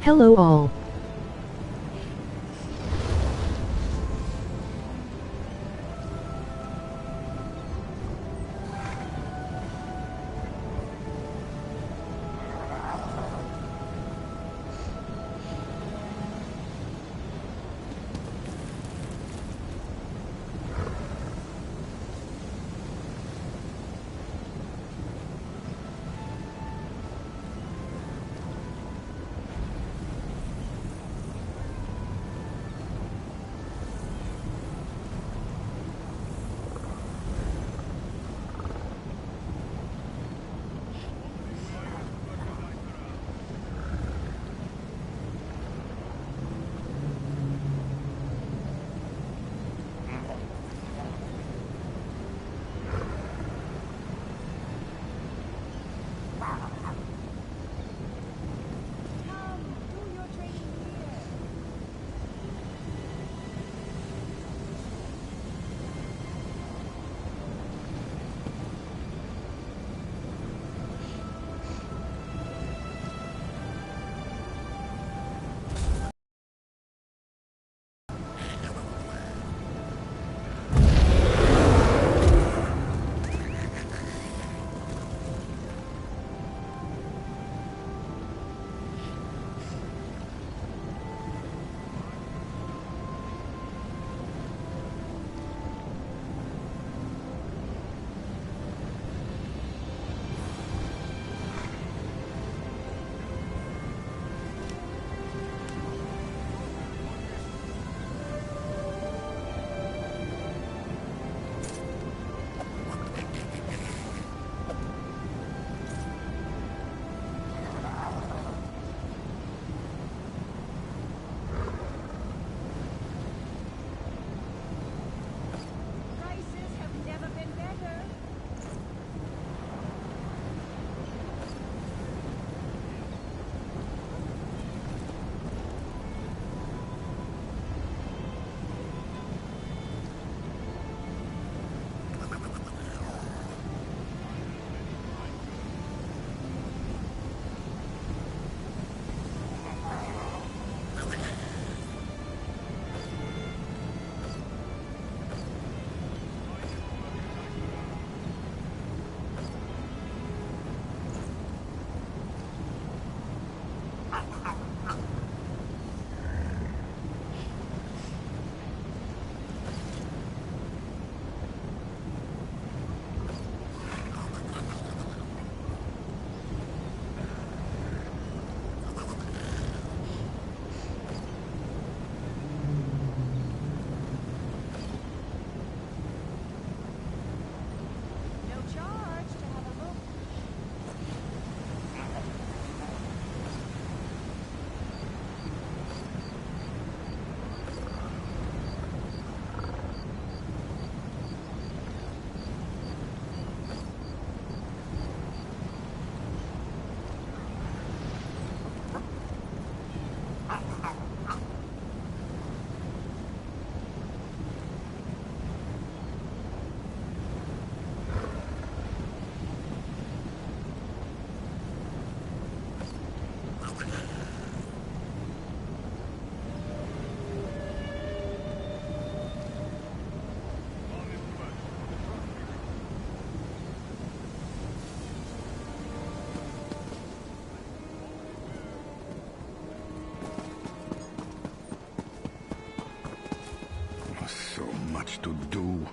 Hello all. So much to do.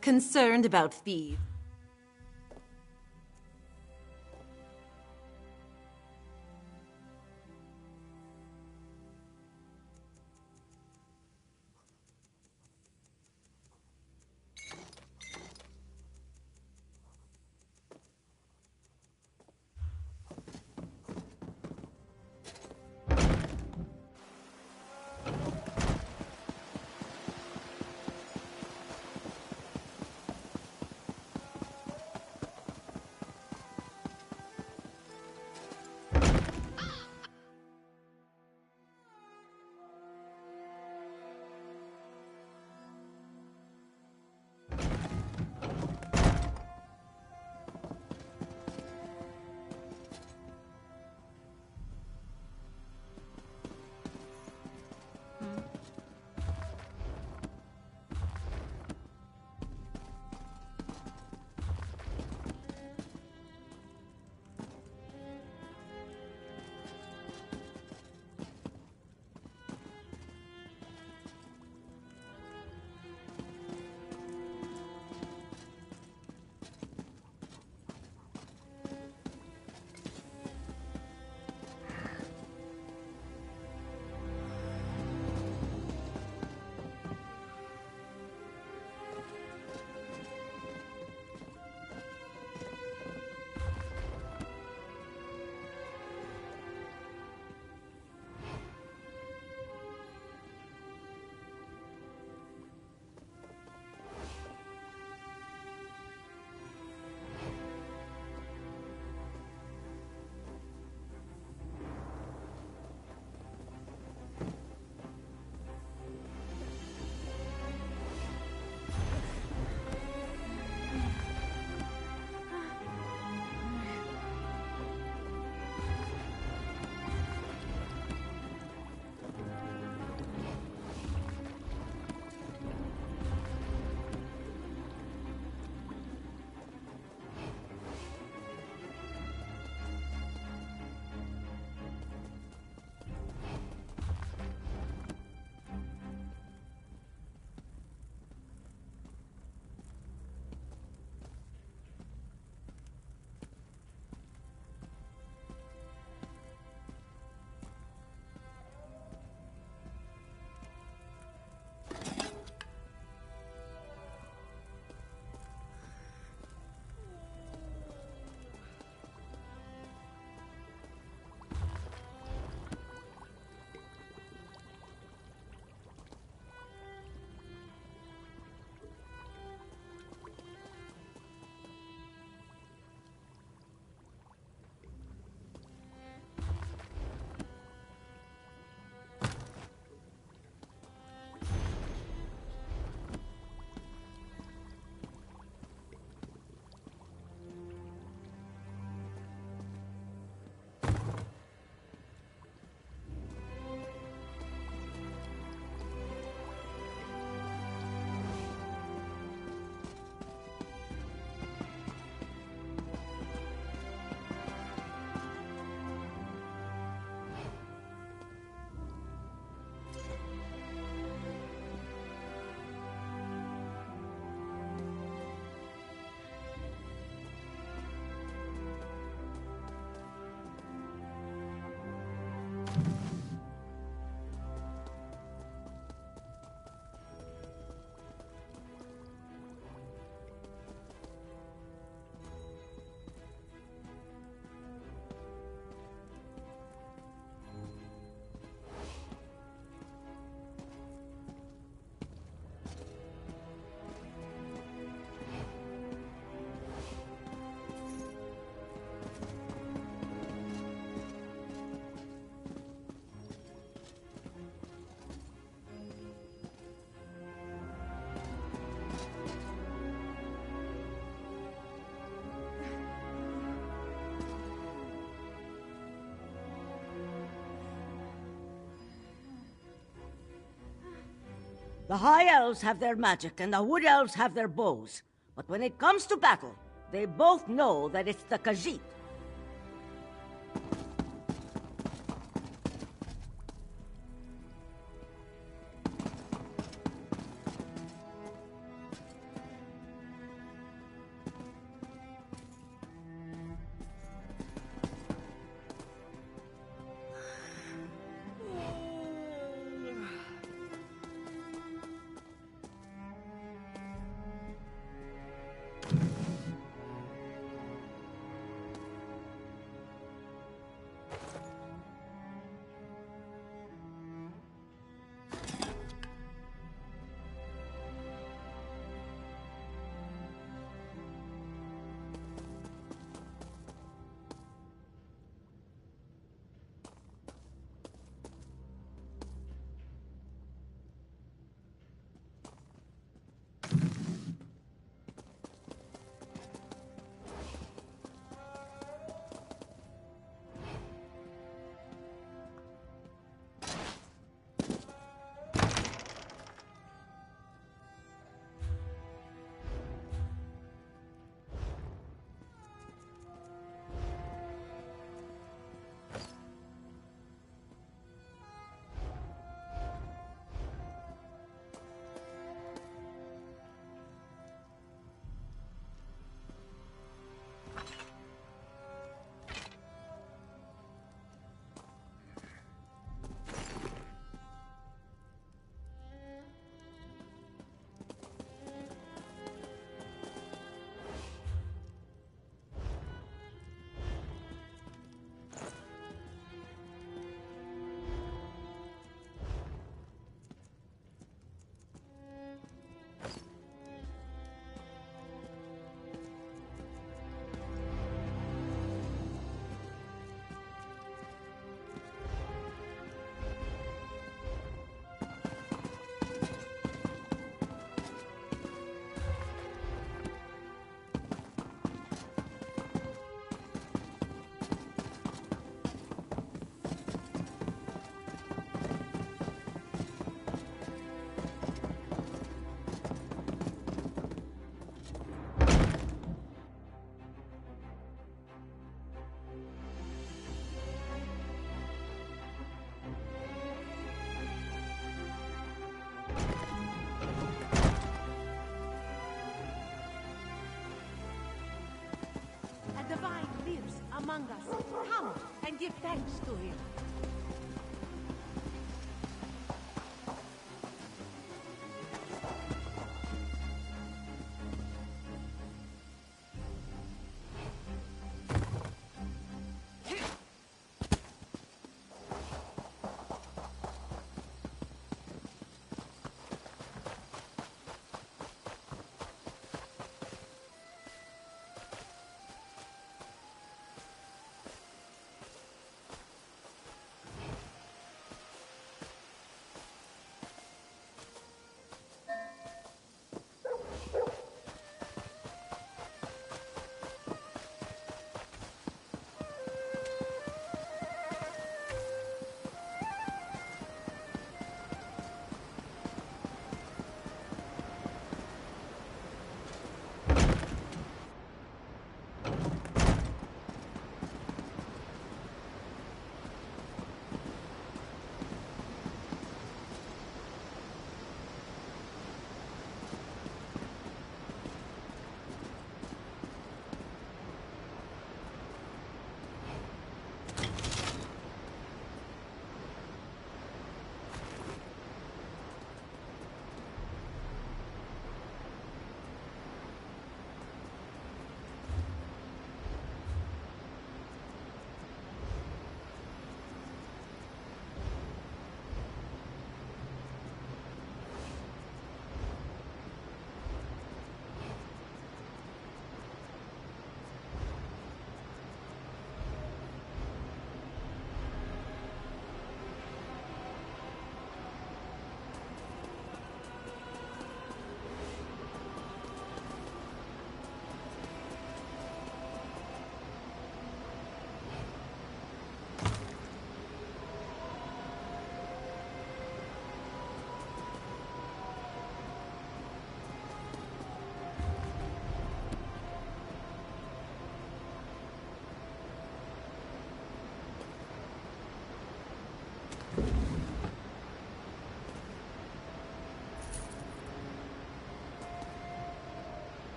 Concerned about thieves. The High Elves have their magic, and the Wood Elves have their bows. But when it comes to battle, they both know that it's the Khajiit. among us. Come and give thanks to him.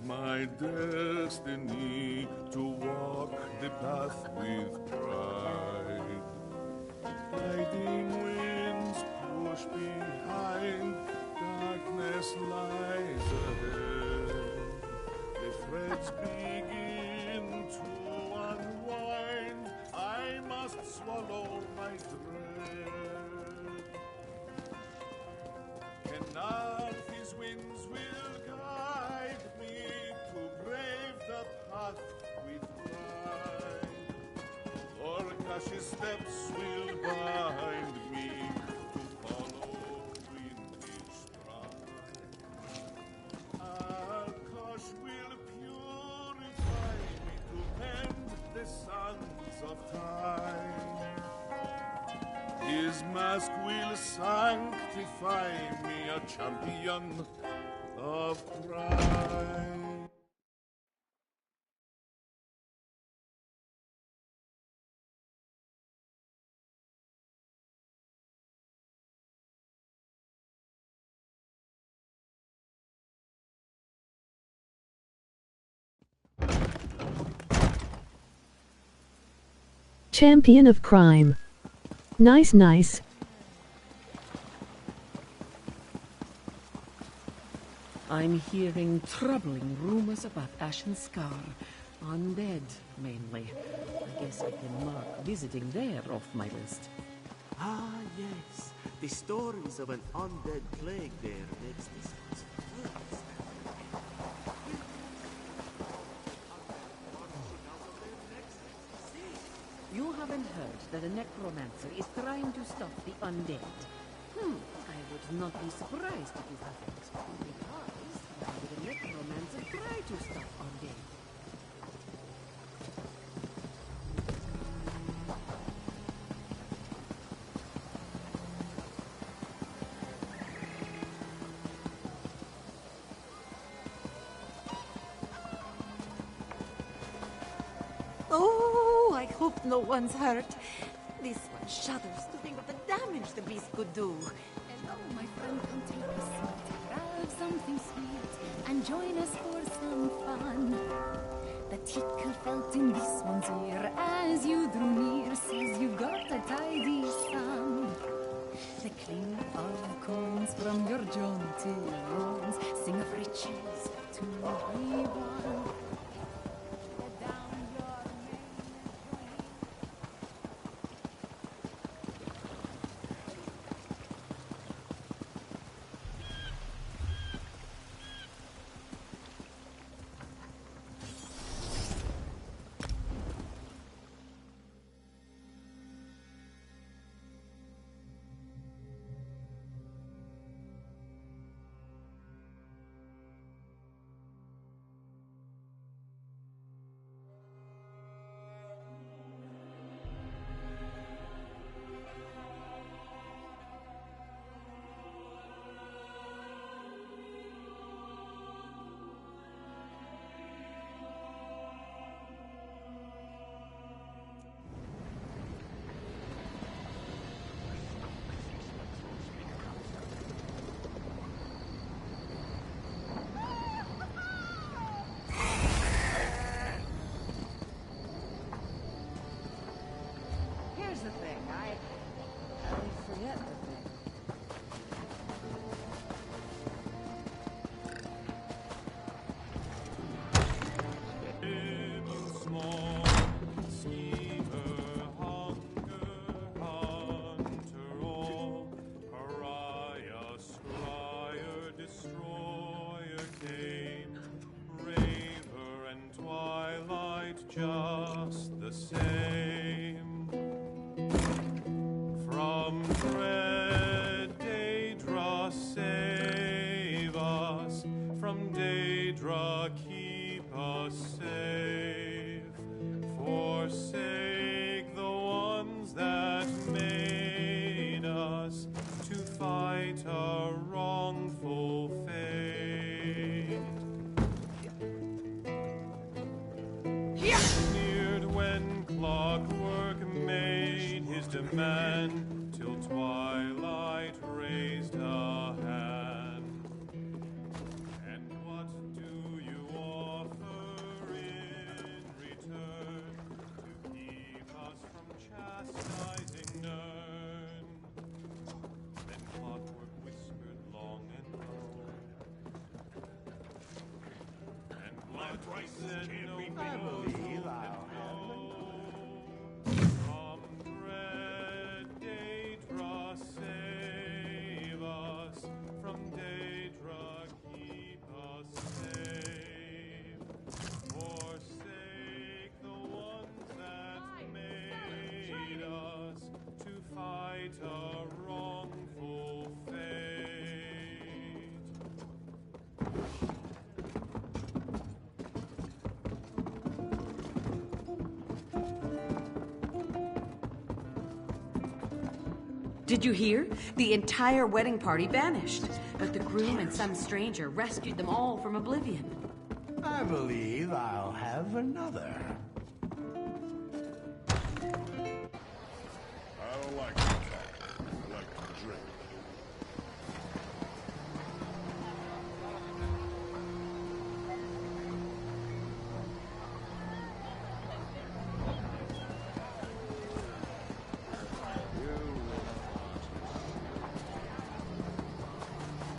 My destiny to walk the path with pride. Guiding winds push behind, darkness lies ahead. The threads begin to unwind, I must swallow my dread. Cannot these winds will guide me to brave the path with pride. Orcash's steps will bind me to follow in his stride. Arkash will purify me to mend the sands of time. His mask will sanctify me, a champion of crime. Champion of crime. Nice, nice. I'm hearing troubling rumors about Ashen Scar. Undead, mainly. I guess I can mark visiting there off my list. Ah, yes. The stories of an undead plague there makes this place worse. You haven't heard that a necromancer is trying to stop the undead? I would not be surprised if you haven't. Because why would a necromancer try to stop undead? Oh, I hope no one's hurt. This one shudders to think of the damage the beast could do. Hello, my friend, come take a seat, grab something sweet, and join us for some fun. The tickle felt in this one's ear as you drew near says you got a tidy sum. The clink of coins from your jaunty bones sing of riches to be won. Down your Here's the thing, I forget the thing. Small schemer, hunger, hunter, all pariah, scryer, destroyer came, raver and twilight just the same. From dread Daedra save us, from Daedra keep us safe. Forsake the ones that made us to fight a wrongful fate. Sneered when clockwork made his demand, till twilight raised a hand. And what do you offer in return to keep us from chastising Nern? Then clockwork whispered long and low, and blood said no, I believe I'll from dread Daedra save us, from Daedra keep us safe. Forsake the ones that made us to fight a wrongful fate. Did you hear? The entire wedding party vanished, but the groom and some stranger rescued them all from oblivion. I believe I'll have another. I don't like to talk. I like to drink.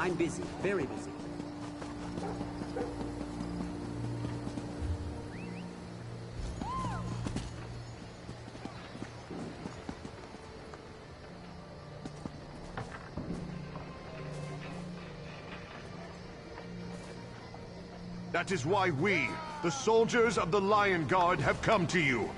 I'm busy, very busy. That is why we, the soldiers of the Lion Guard, have come to you.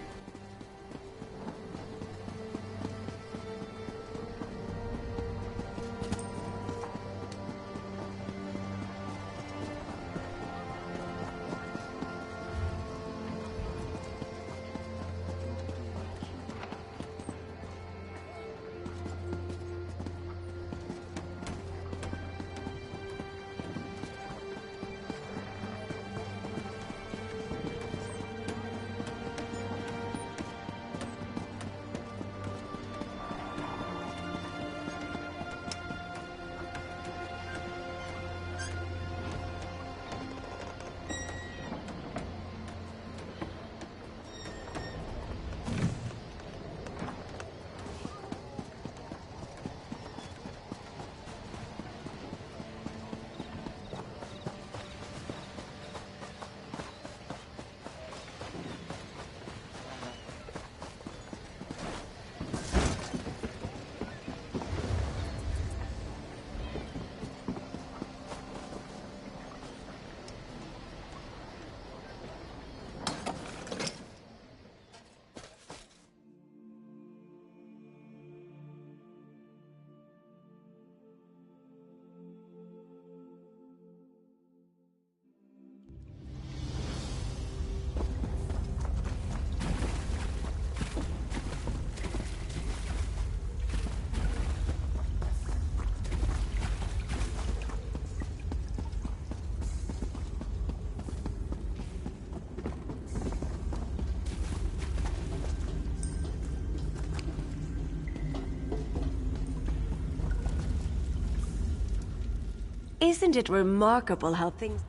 Isn't it remarkable how things...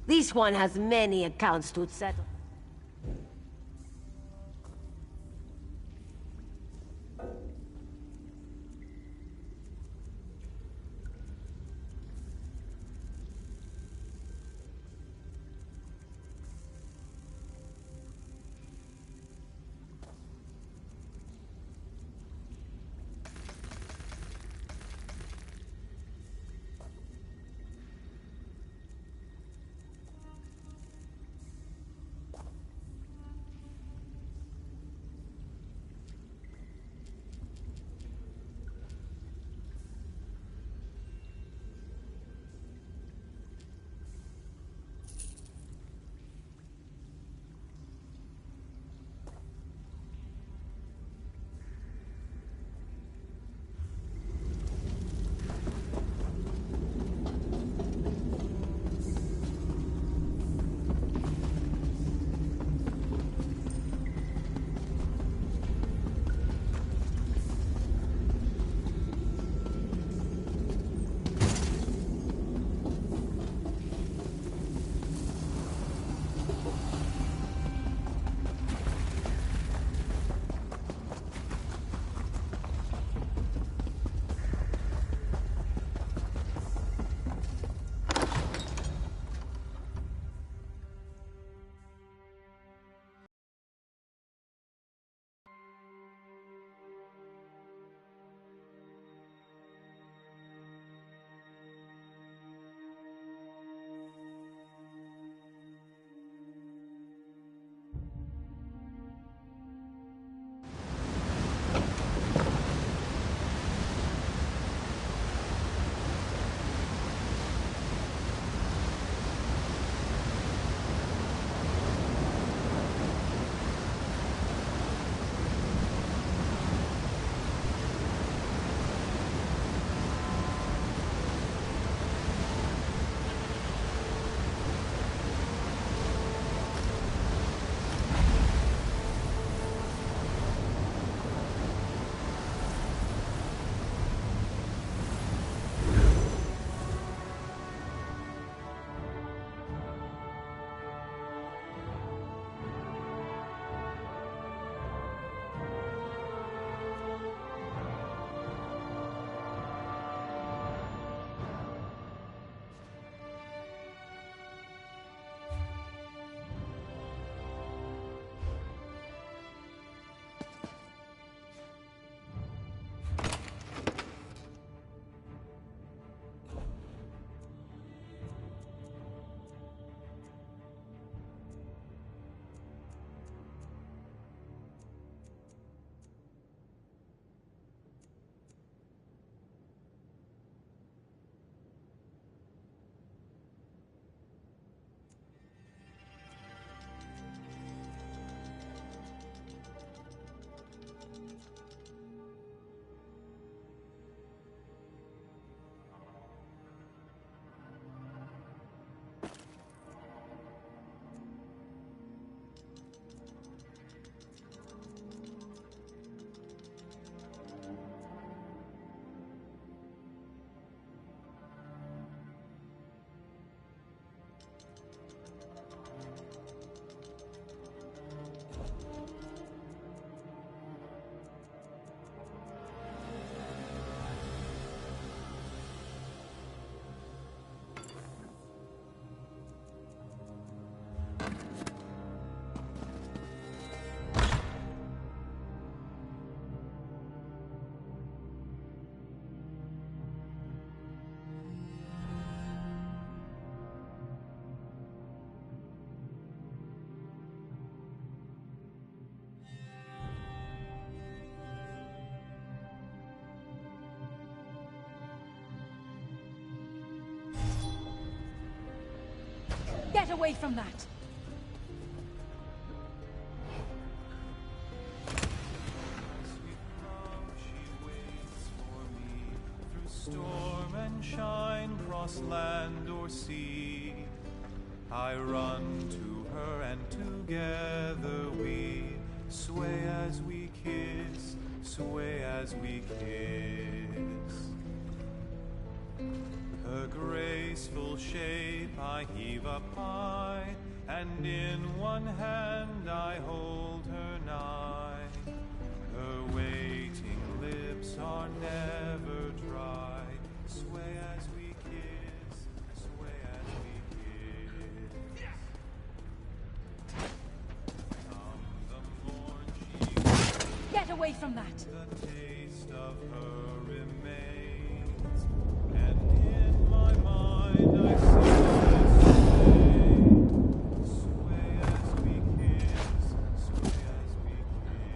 This one has many accounts to settle. Get away from that! Storm and shine, cross land or sea, I run to her and together we sway as we kiss, sway as we kiss. Her graceful shape I heave up high, and in one hand I hold her nigh. Her waiting lips are never dry. Sway as we kiss, sway as we kiss. Come the morn she Get away from that! the taste of her remains, and in my mind I see her sway as we kiss, sway as we kiss.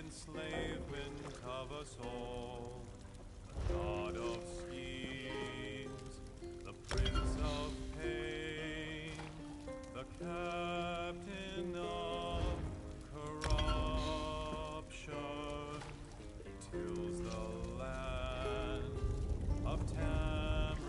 enslavement of us all. The god of schemes, the prince of pain, the captain of corruption, tills the land of Tamriel.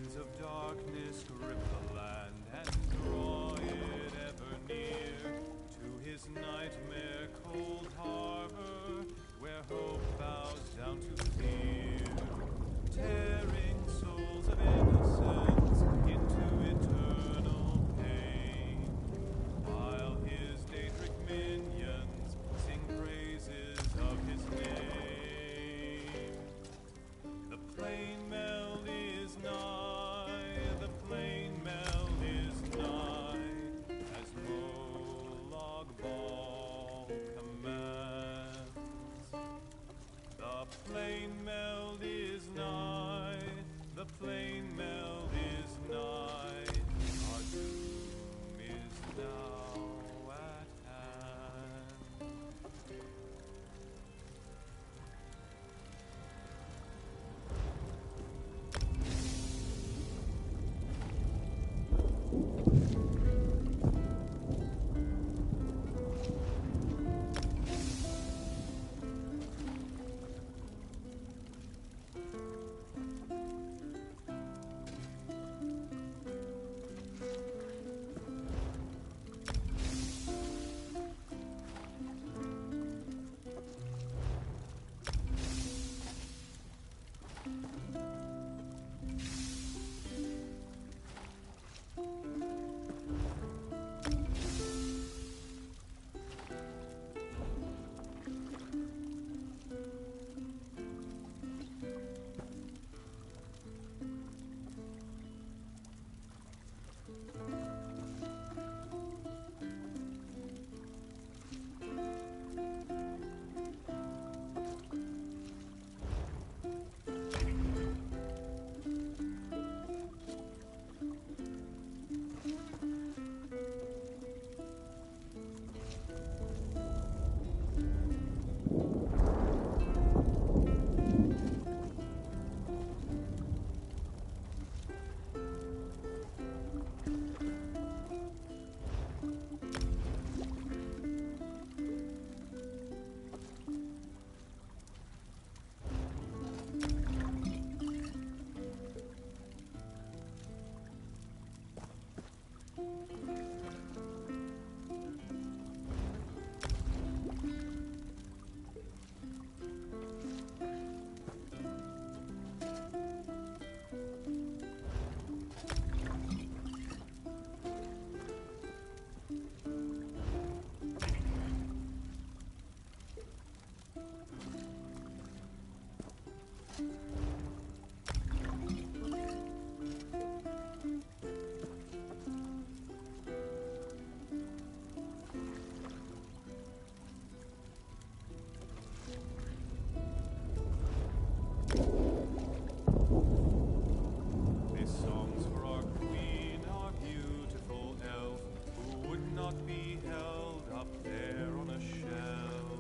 winds of darkness grip the land and draw it ever near to his nightmare cold harbor, where hope bows down to fear, tearing souls of innocence into eternal pain, while his Daedric minions sing praises of his name. The plain meld is nigh, the plain meld is nigh, as Molag Bal commands. The plain meld is nigh, the plain meld is nigh, our doom is now at hand. This song's for our queen, our beautiful elf, who would not be held up there on a shelf.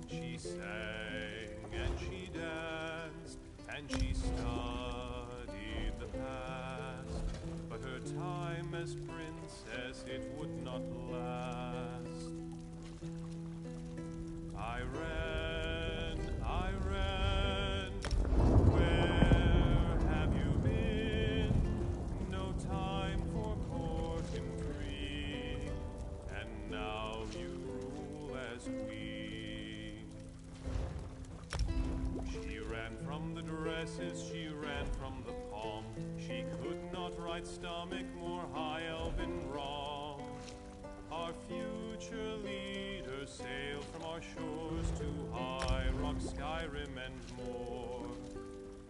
She sang and she danced and she studied the past, but her time as princess it would not last. I ran, where have you been? No time for court intrigue, and now you rule as queen. She ran from the dresses, she ran from the pomp, she could not right stomach more high elven wrong. Our future leaders sailed from our shores to High Rock, Skyrim, and more.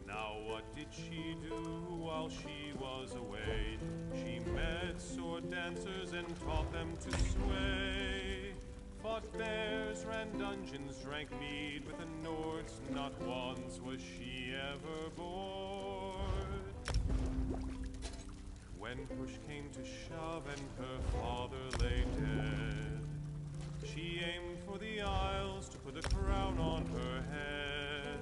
Now what did she do while she was away? She met sword dancers and taught them to sway. Fought bears, ran dungeons, drank mead with the Nords. Not once was she ever bored. When push came to shove and her father lay dead, she aimed for the Isles to put a crown on her head,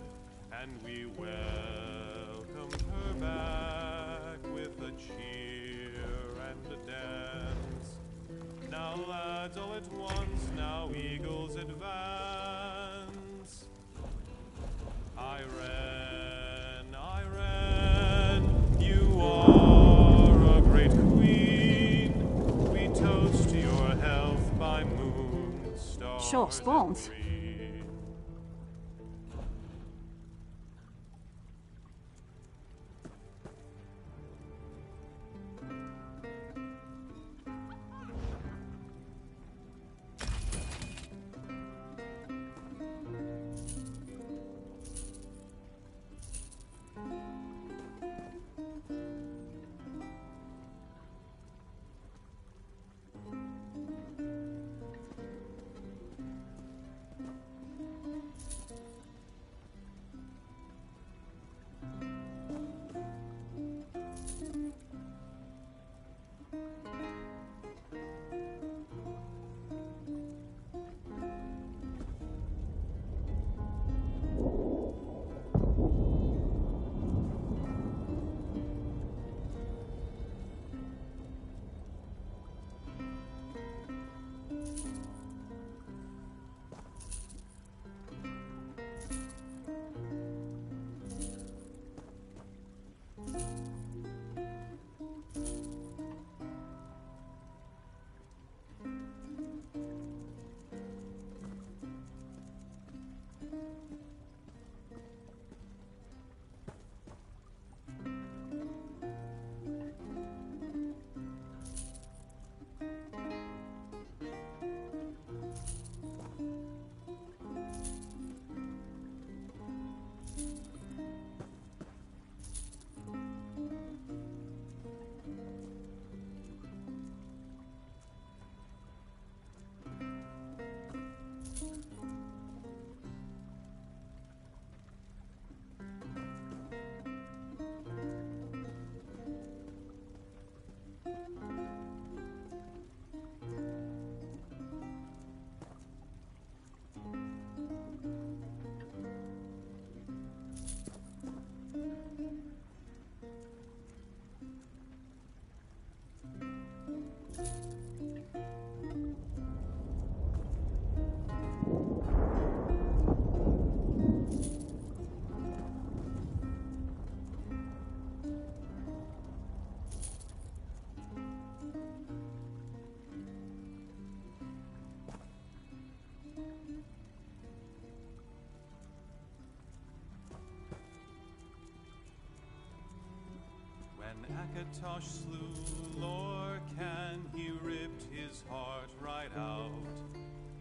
and we welcomed her back with a cheer and a dance. Now lads all at once, now eagles advance. I ran, you For a great queen, we toast to your health by moon, stars, Sure, spawns. and green. When Akatosh slew Lorcan, he ripped his heart right out.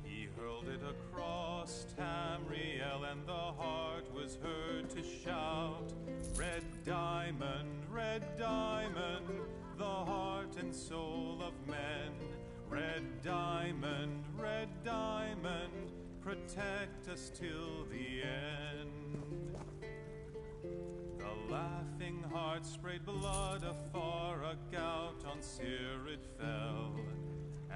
He hurled it across Tamriel, and the heart was heard to shout, red diamond, the heart and soul of men. Red diamond, protect us till the end. The laughing heart sprayed blood afar, a gout on Cyril fell,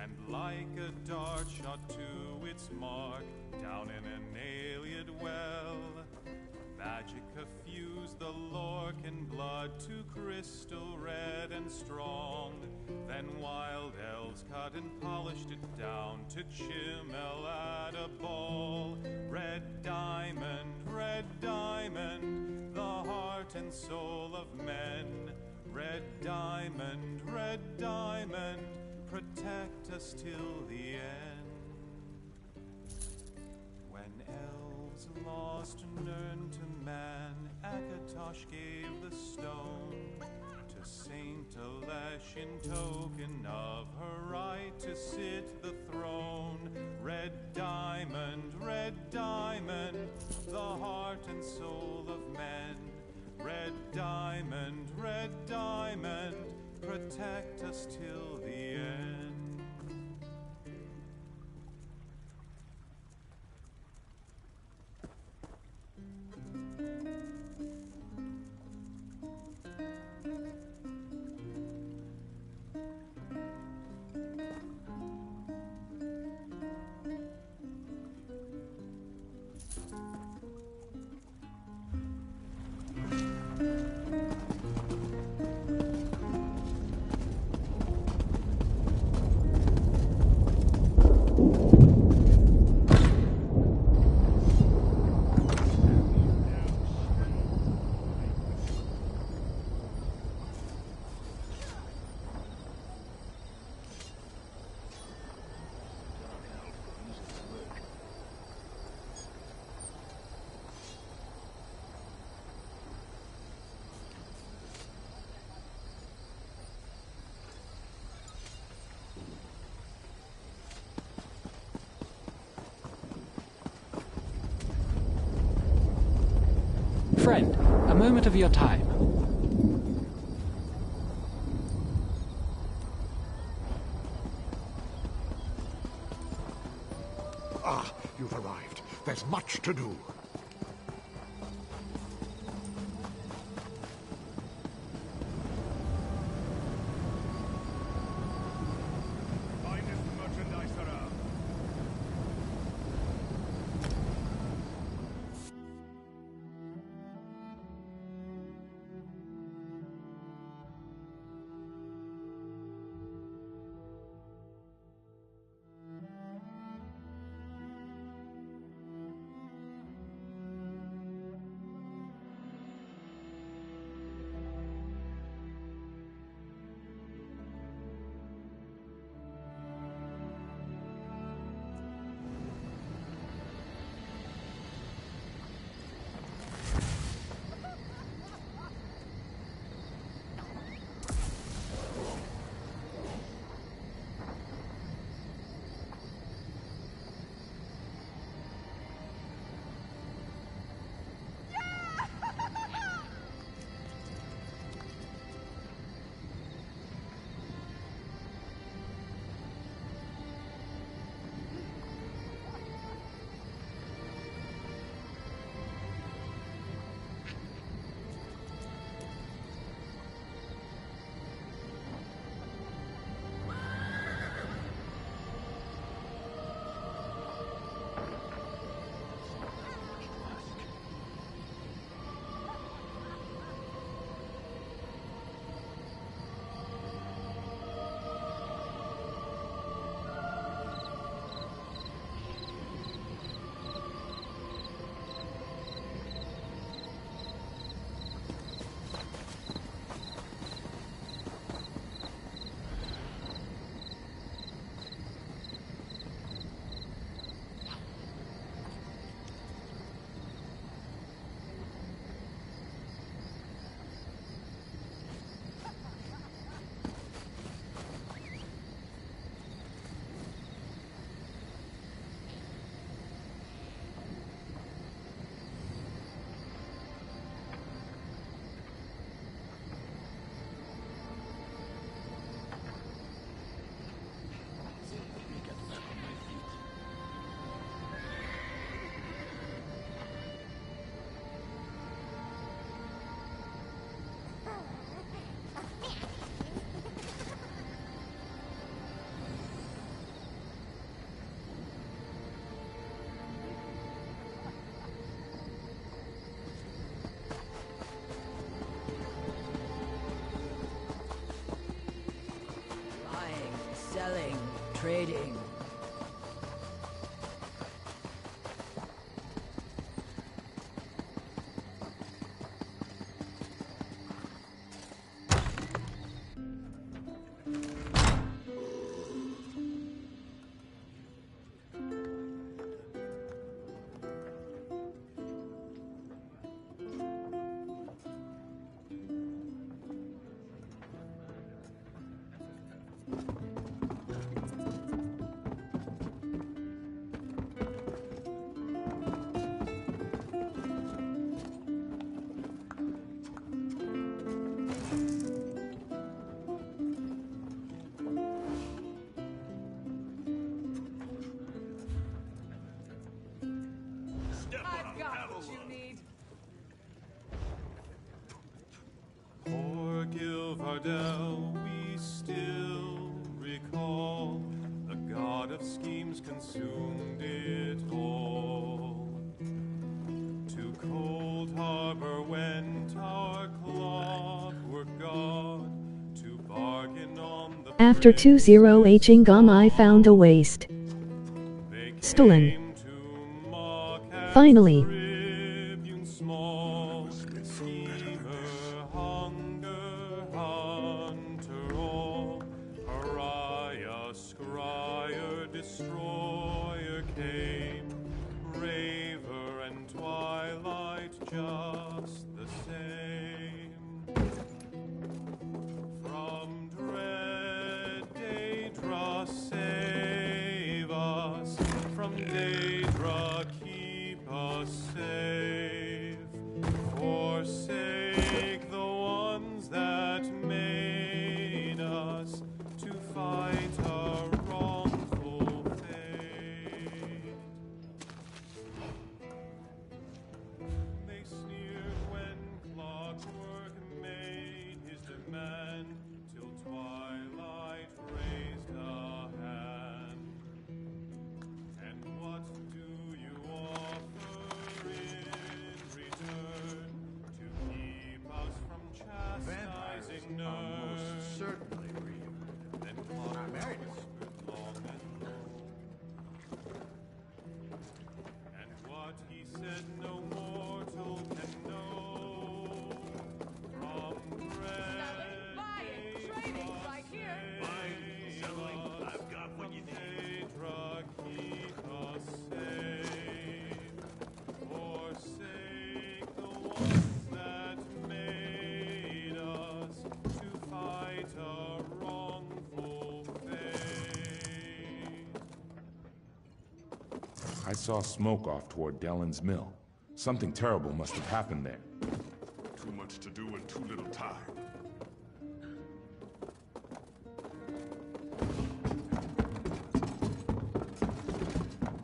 and like a dart shot to its mark, down in an Ayleid well. Magic fused the Lorcan blood to crystal red and strong. Then wild elves cut and polished it down to Chimel at a ball. Red diamond, the heart and soul of men. Red diamond, protect us till the end. When elves lost Nirn to man, Akatosh gave the stone to Saint Alesh in token of her right to sit the throne. Red diamond, the heart and soul of men. Red diamond, protect us till the end. Friend, a moment of your time. Ah, you've arrived. There's much to do. Finest merchandise around. Selling, trading. Poor Gilvardel, we still recall. The god of schemes consumed it all. To Cold Harbor went our clockwork god to bargain on the After 20 gum I found a waste. Stolen. Finally. Destroyer came, raver and twilight just the same. From dread Daedra save us, from Daedra keep us safe. For forsake the ones that made us to fight a wrongful fate. They sneered when Clockwork made his demand, till Twilight raised a hand. And what do you offer in return to keep us from chastising nerves? Certainly real. Then Clockwork whispered long and low, and what he said no mortal can know. From Trading right here. I've got what you need. Phaedra, keep us safe. Forsake the ones that made us to fight a wrongful fate. I saw smoke off toward Dellen's mill. Something terrible must have happened there. Too much to do and too little time.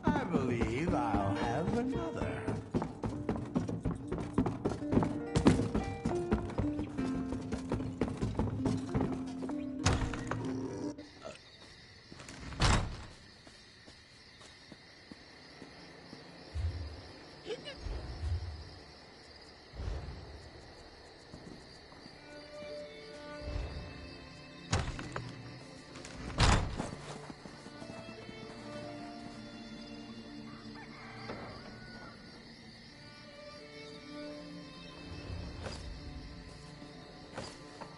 I believe I'll have another.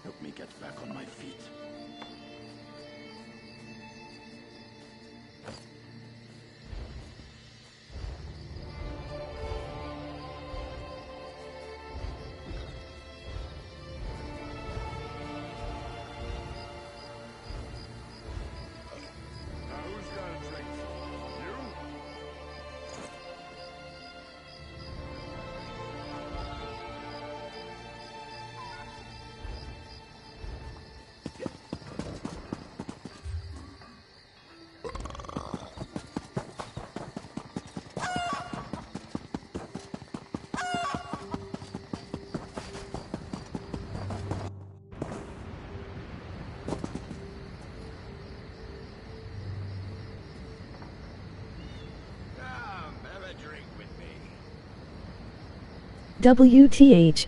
Help me get back on my feet. Now who's got a drink? You? Come, have a drink with me. WTH.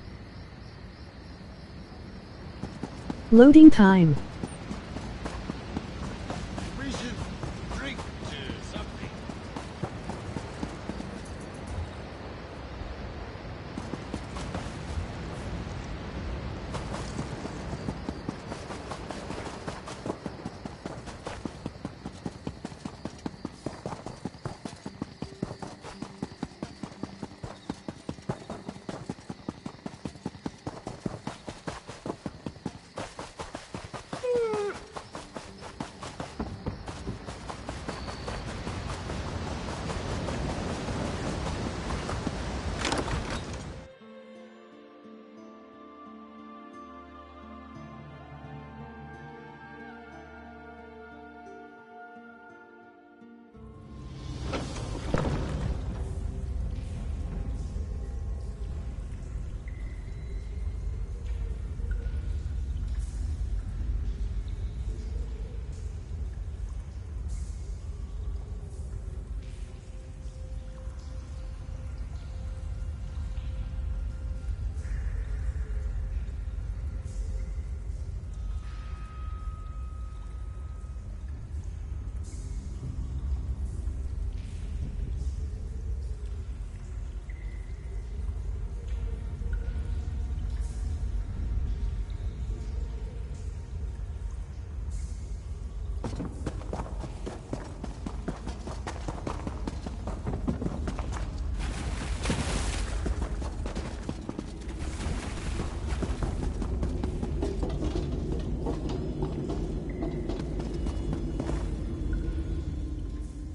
Loading time. We should drink to something.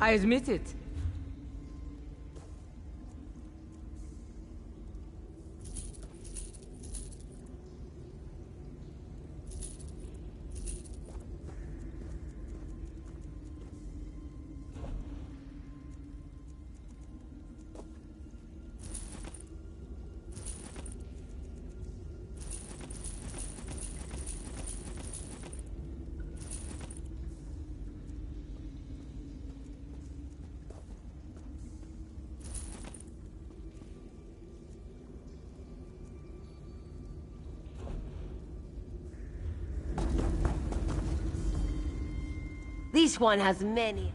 I admit it. This one has many.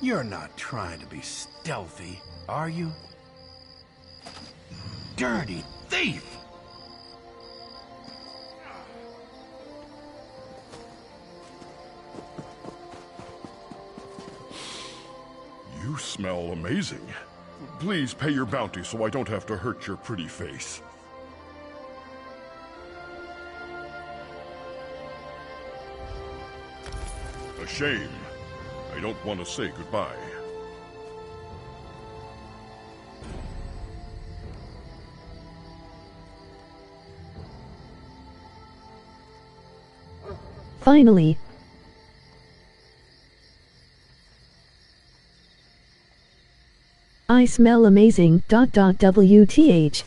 You're not trying to be stealthy, are you? Dirty thief! You smell amazing. Please pay your bounty so I don't have to hurt your pretty face. A shame. I don't want to say goodbye. Finally. I smell amazing. WTH.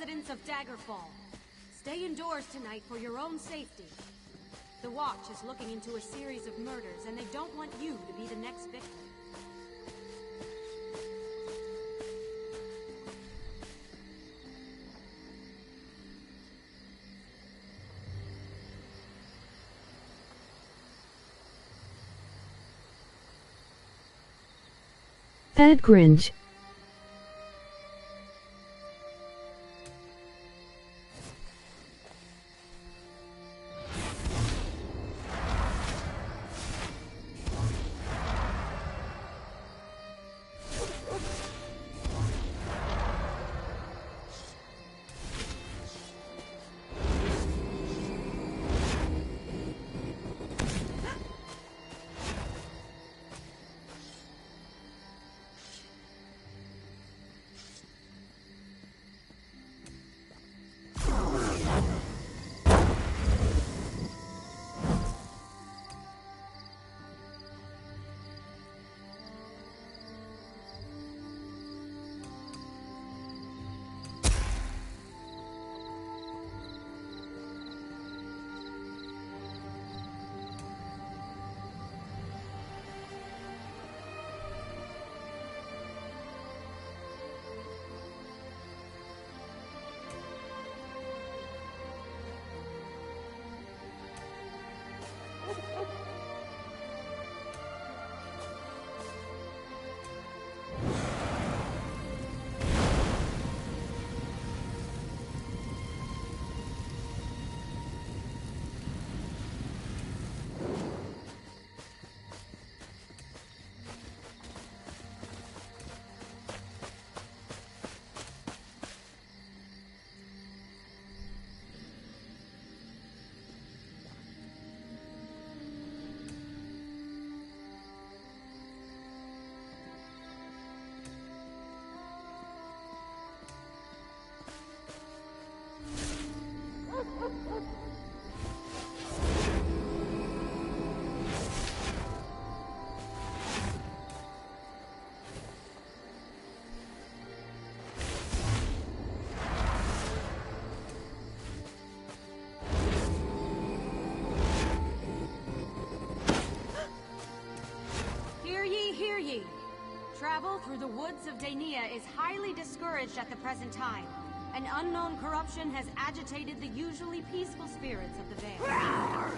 residents of Daggerfall. Stay indoors tonight for your own safety. The Watch is looking into a series of murders, and they don't want you to be the next victim. Ed Grinch. Hear ye! Travel through the woods of Daenia is highly discouraged at the present time. An unknown corruption has agitated the usually peaceful spirits of the Vale.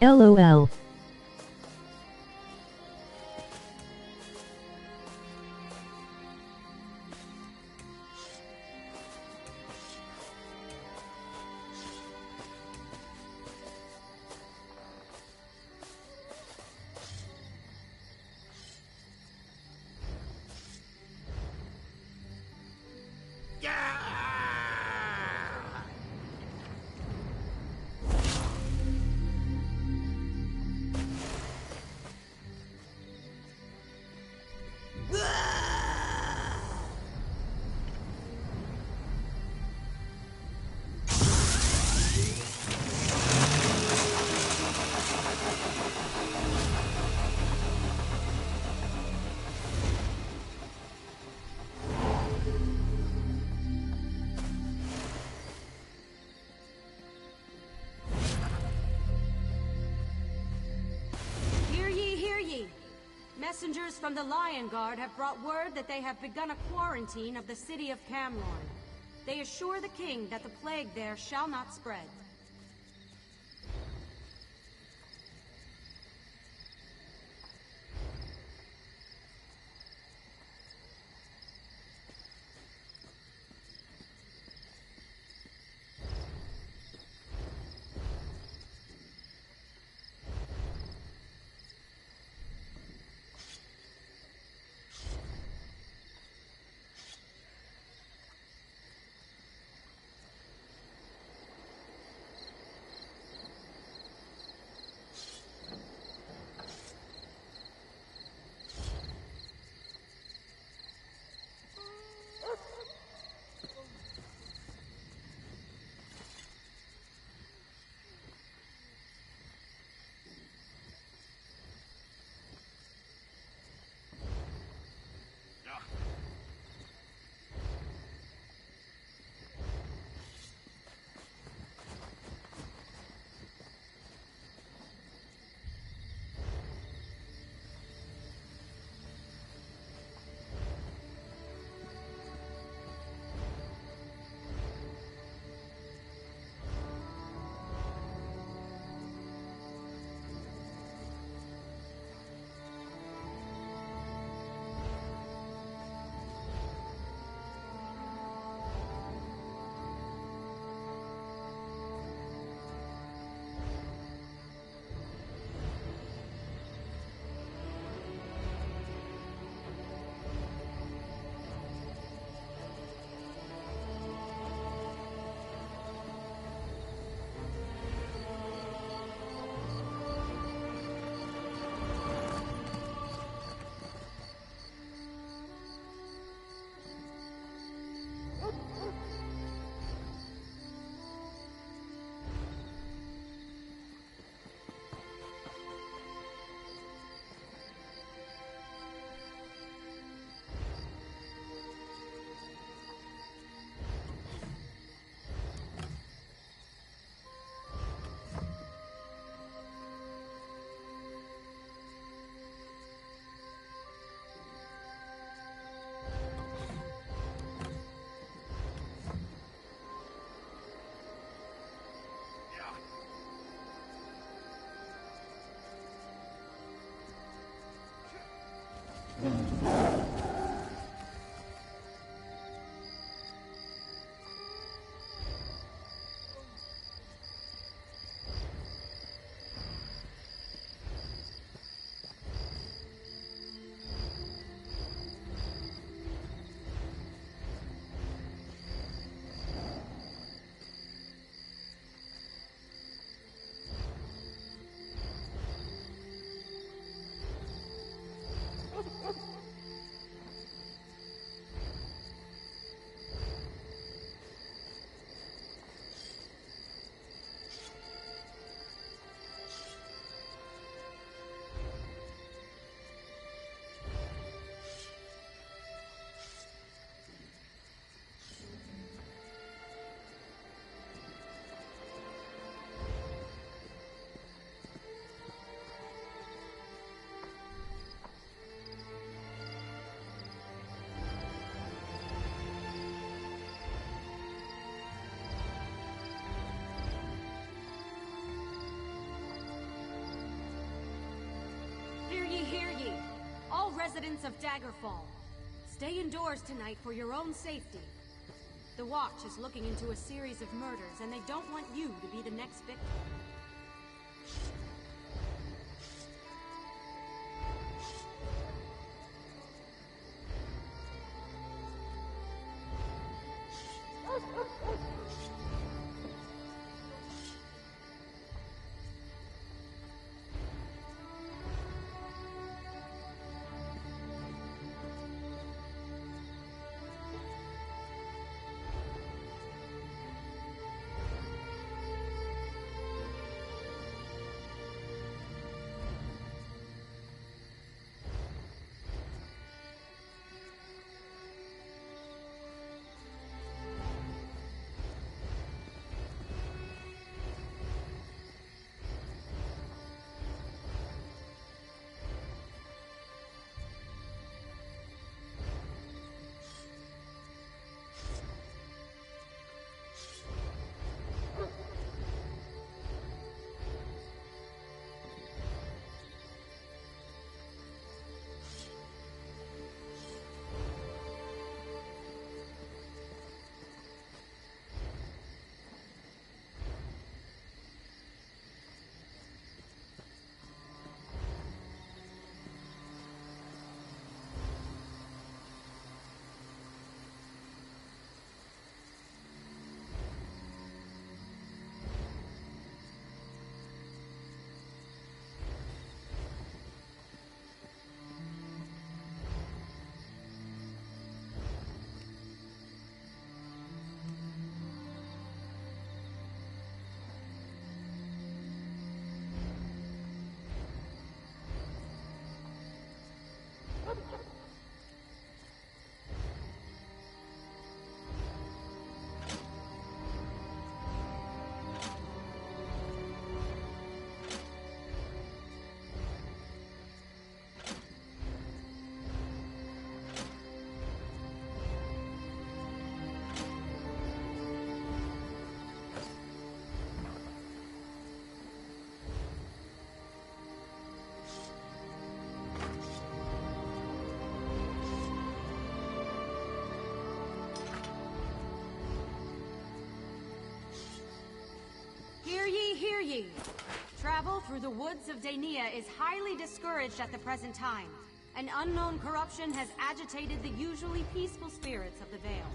LOL. Messengers from the Lion Guard have brought word that they have begun a quarantine of the city of Camlorn. They assure the king that the plague there shall not spread. Hear ye, all residents of Daggerfall. Stay indoors tonight for your own safety. The Watch is looking into a series of murders, and they don't want you to be the next victim. hear ye! Travel through the woods of Daenia is highly discouraged at the present time. An unknown corruption has agitated the usually peaceful spirits of the Vale.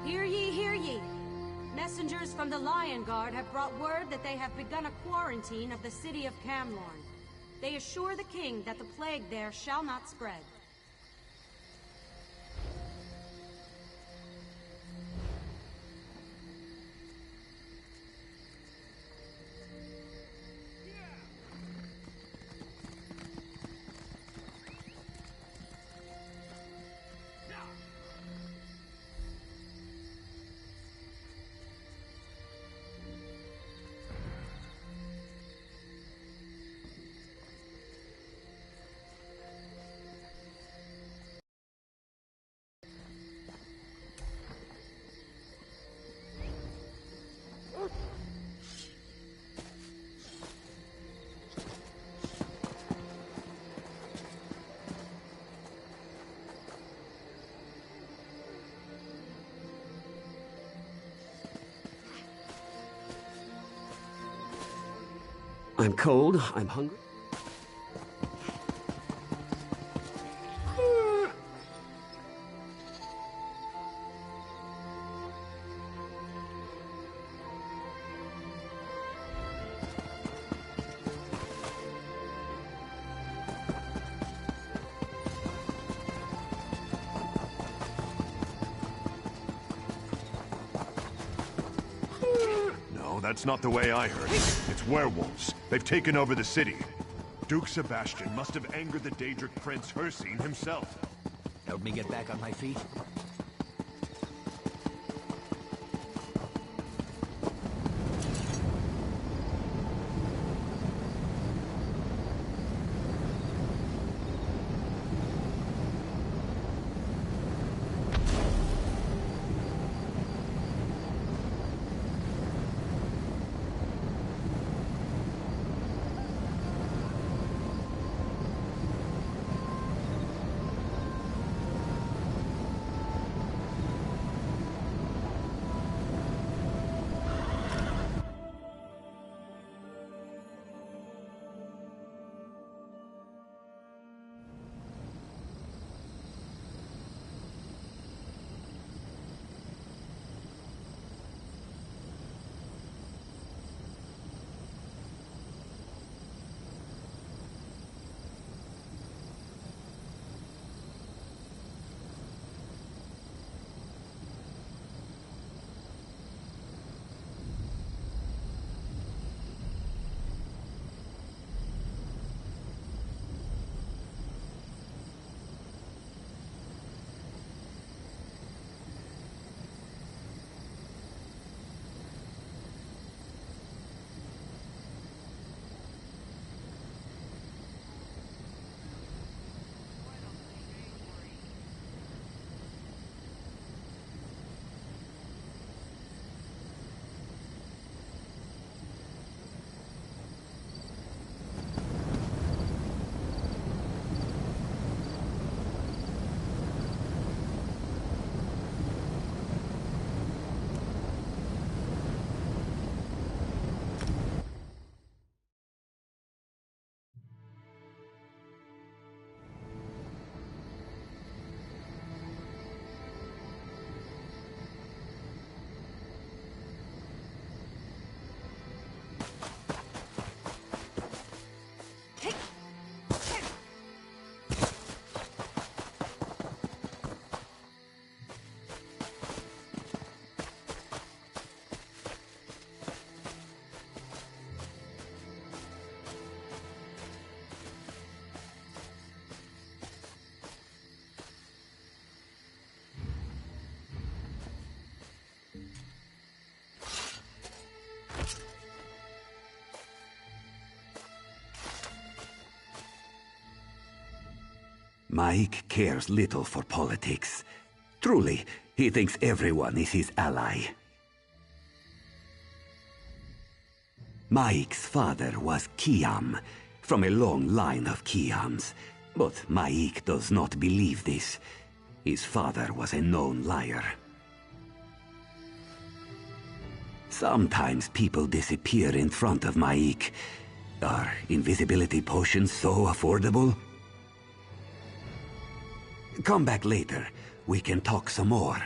Hear ye, hear ye! Messengers from the Lion Guard have brought word that they have begun a quarantine of the city of Camlorn. They assure the king that the plague there shall not spread. I'm cold, I'm hungry. No, that's not the way I heard it. It's werewolves. They've taken over the city. Duke Sebastian must have angered the Daedric Prince Hircine himself. Help me get back on my feet. Mike cares little for politics. Truly, he thinks everyone is his ally. Maik's father was Kiam, from a long line of Kiams. But Maik does not believe this. His father was a known liar. Sometimes people disappear in front of Maik. Are invisibility potions so affordable? Come back later. We can talk some more.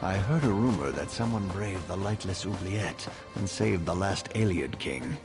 I heard a rumor that someone braved the lightless oubliette and saved the last Ayleid king.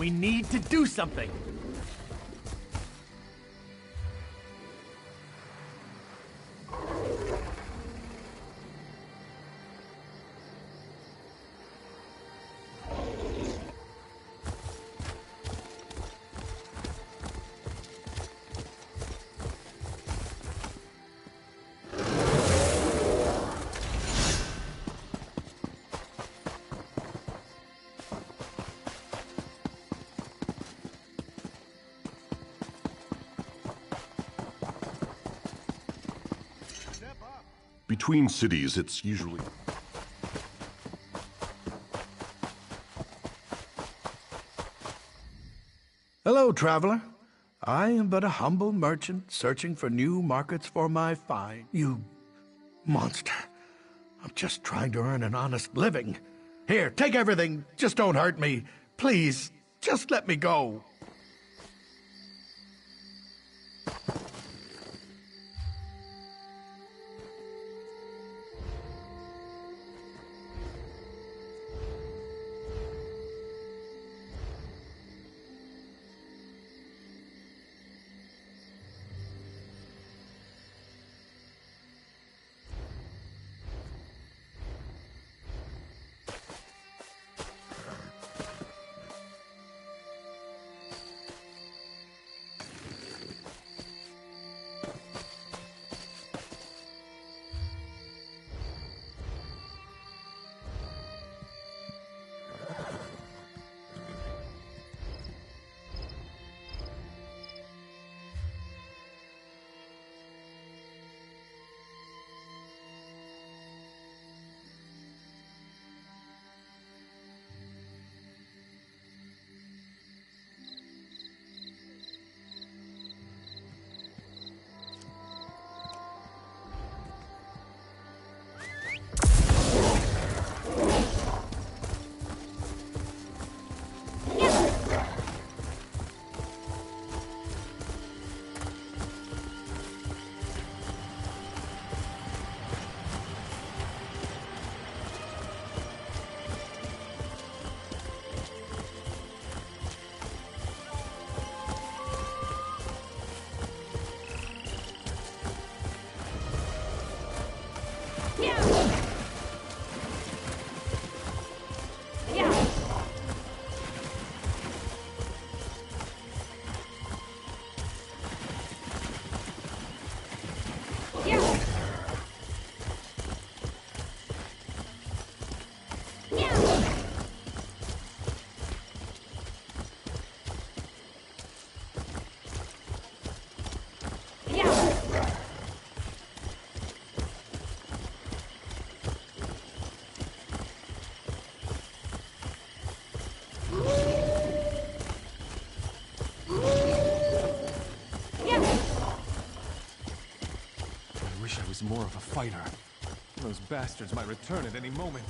We need to do something. Between cities, it's usually... Hello, traveler. I am but a humble merchant searching for new markets for my find. You monster. I'm just trying to earn an honest living. Here, take everything. Just don't hurt me. Please, just let me go. More of a fighter. Those bastards might return at any moment.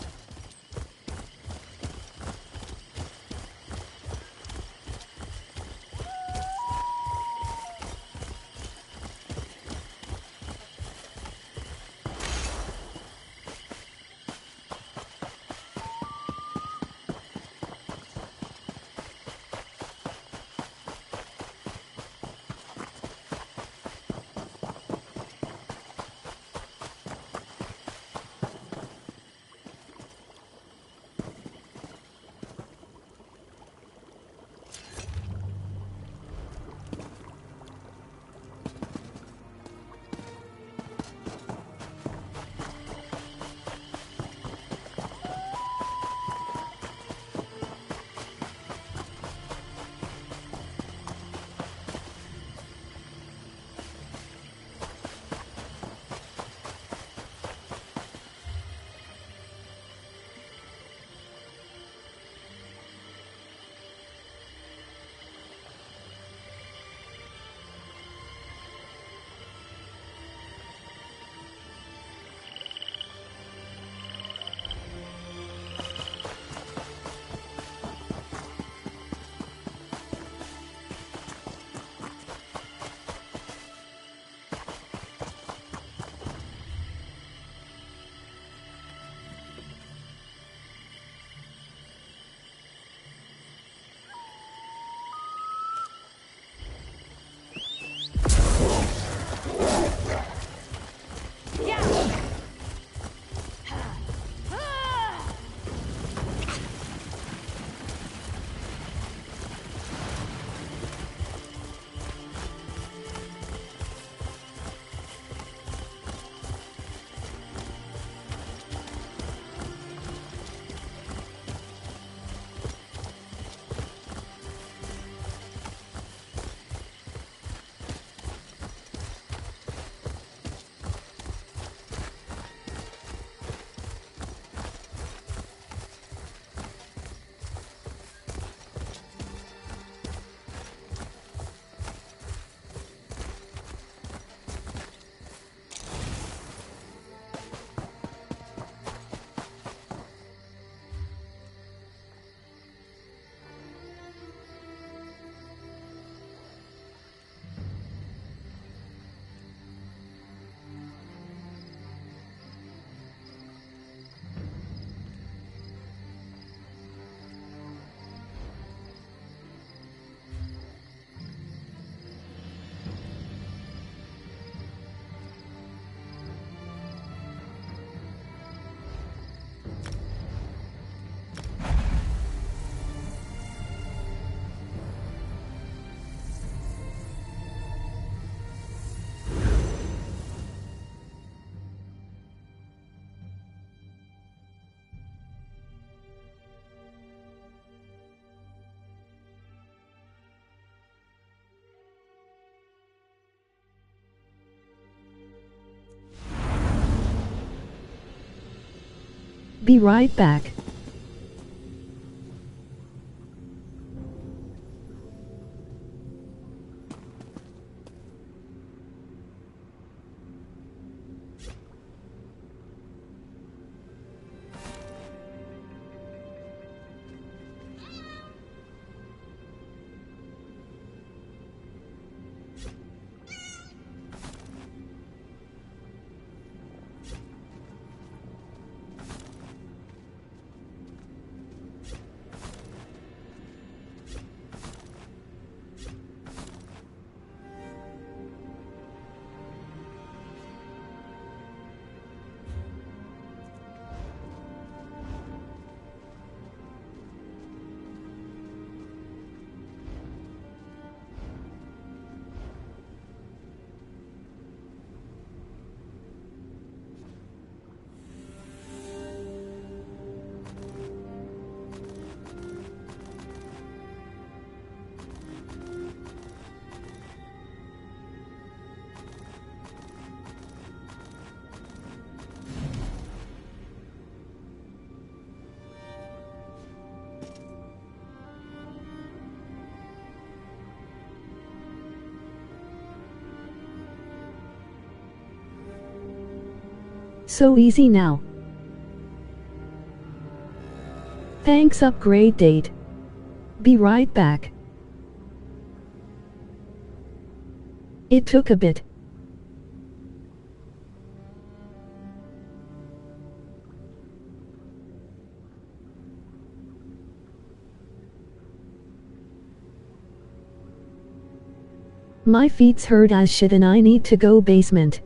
Be right back. So easy now. Thanks, upgrade date. Be right back. It took a bit. My feet's hurt as shit and I need to go basement.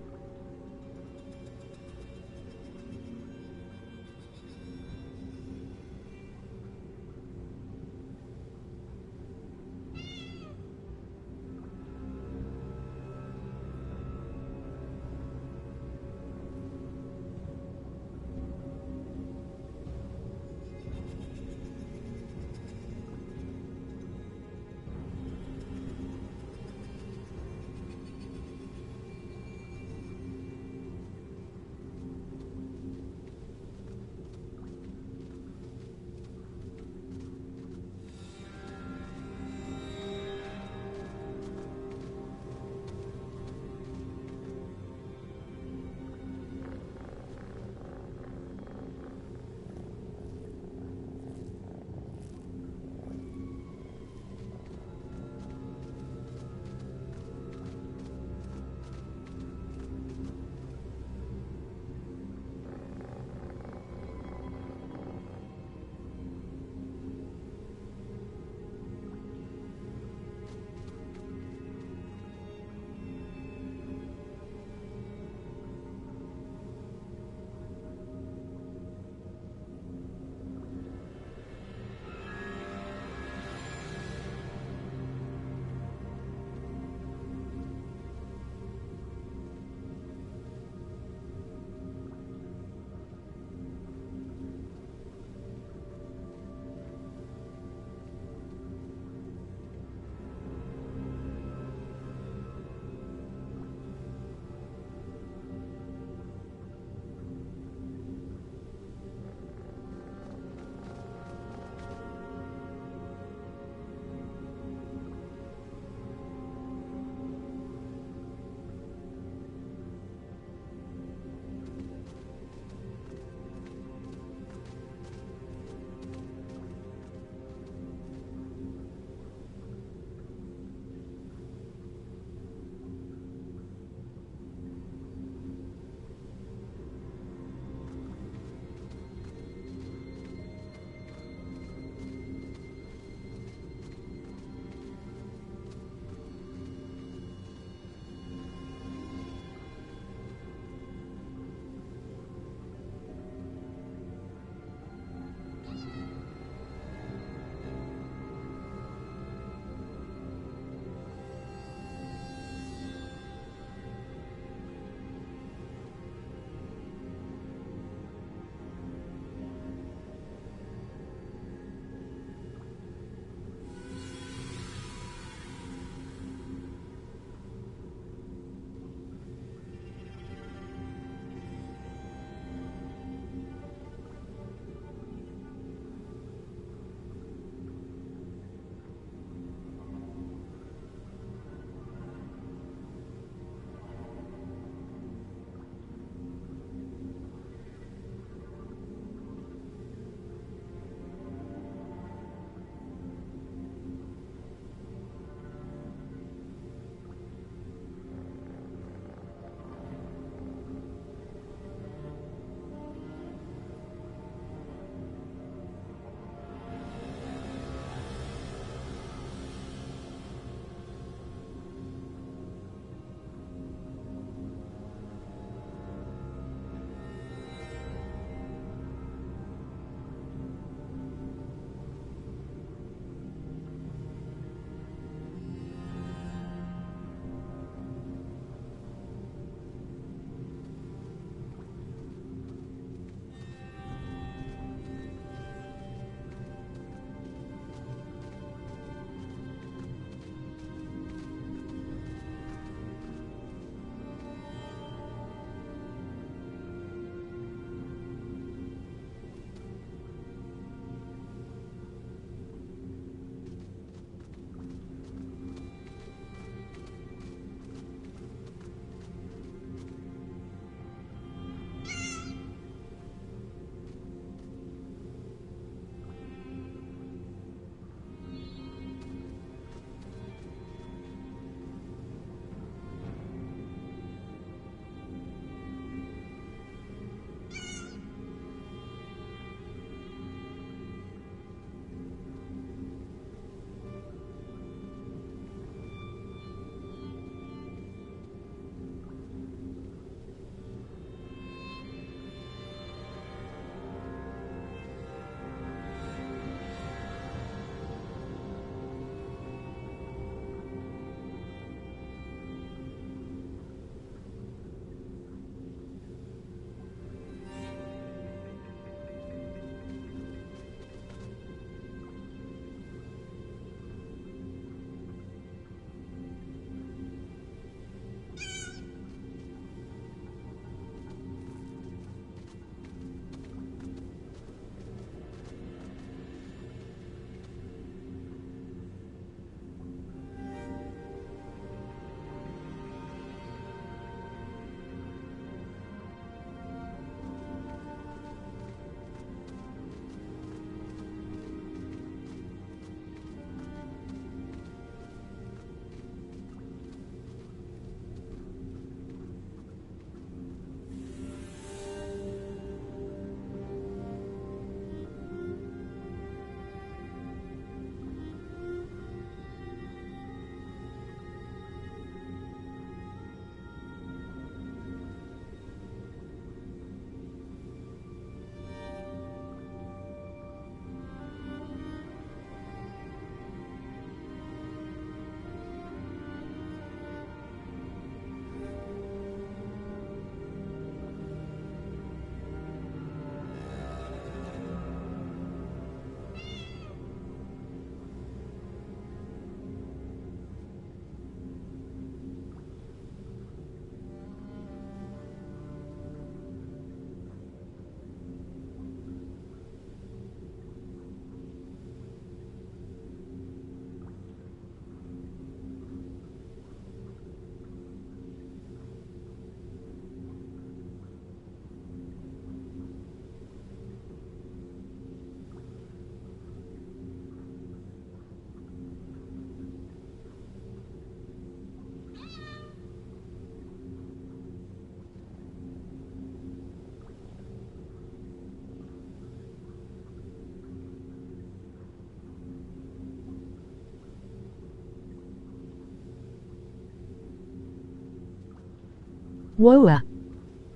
Whoa.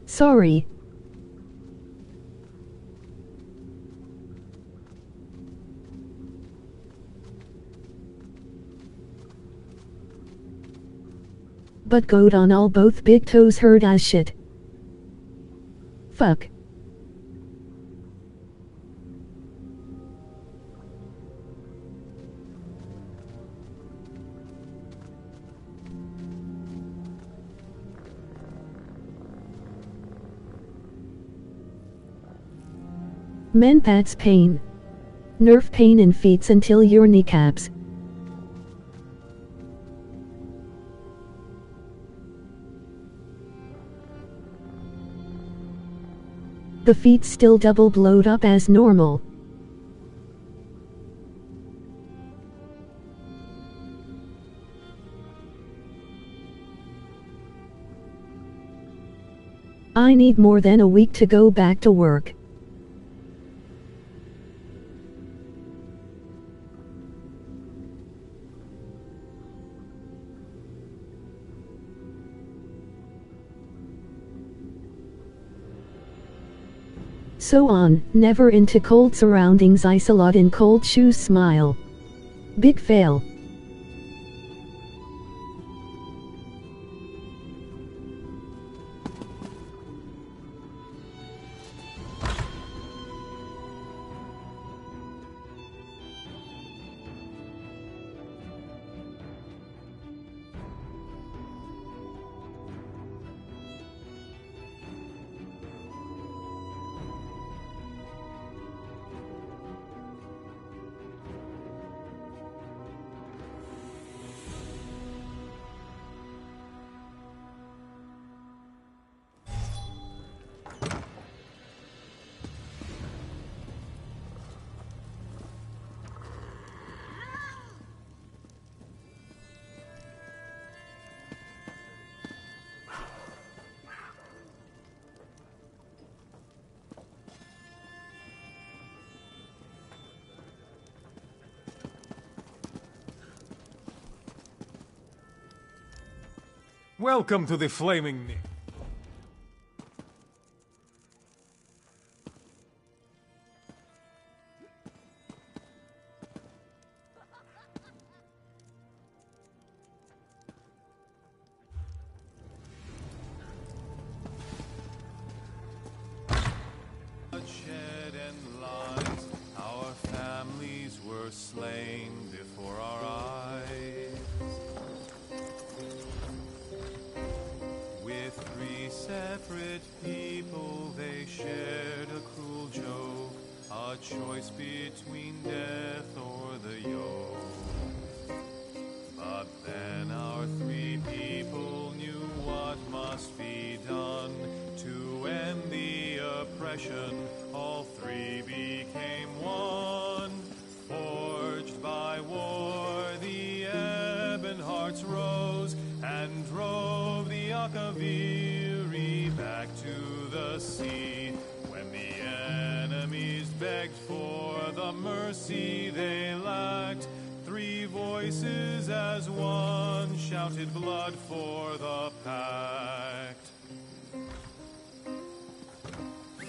Sorry. But goat on all both big toes hurt as shit. Fuck. Men, that's pain. Nerve pain in feet until your kneecaps. The feet still double blowed up as normal. I need more than a week to go back to work. So on, never into cold surroundings, isolate in cold shoes, smile. Big fail. Welcome to the Flaming Nick. Bloodshed and lies, our families were slain before our eyes. With 3 separate people, they shared a cruel joke, a choice between death or the yoke. But then our 3 people knew what must be done to end the oppression. All 3 became one, forged by war. The ebon hearts rose and drove the Akaviri back to the sea. When the enemies begged for the mercy they lacked, 3 voices as one shouted blood for the pact.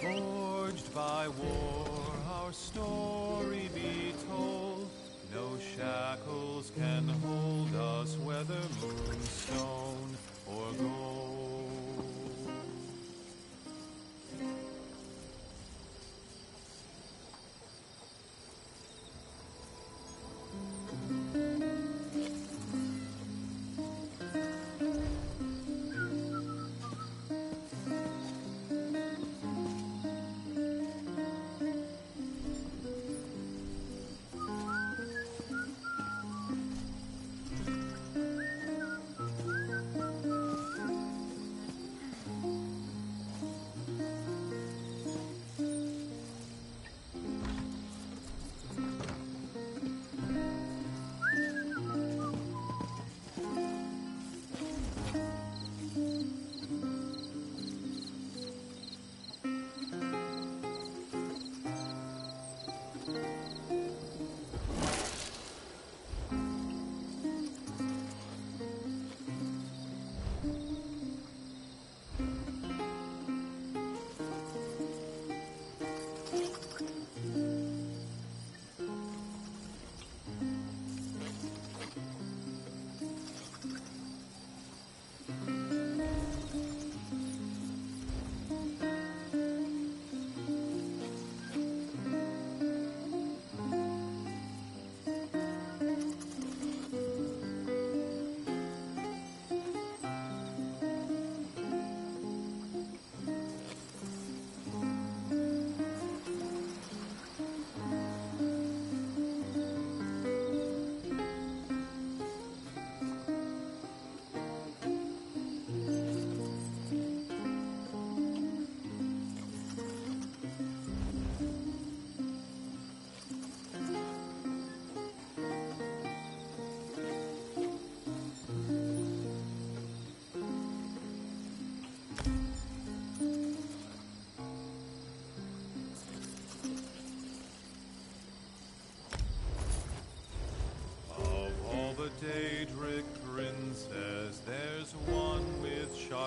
Forged by war, our story be told. No shackles can hold us, whether moonstone or gold.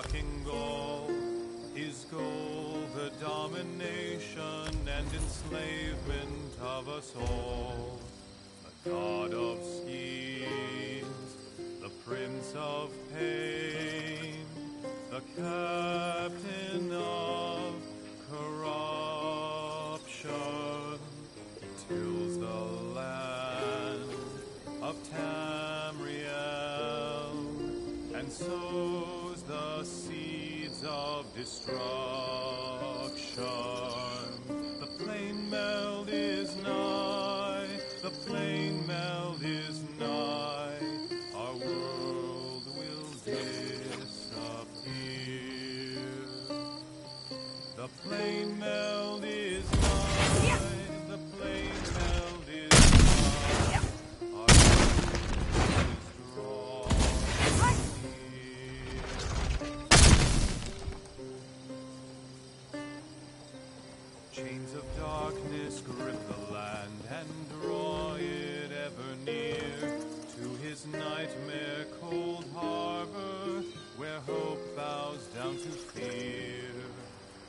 sucking gall. His goal, the domination and enslavement of us all. The god of schemes, the prince of pain, the captain of corruption. He tills the land of Tamriel and sows the seeds of destruction. The plain meld is nigh, the plain meld is nigh, our world will disappear. The plain meld is nigh, the plain meld is nigh, our world is drawing near. Chains of darkness grip the land and draw it ever near to his nightmare cold harbor, where hope bows down to fear,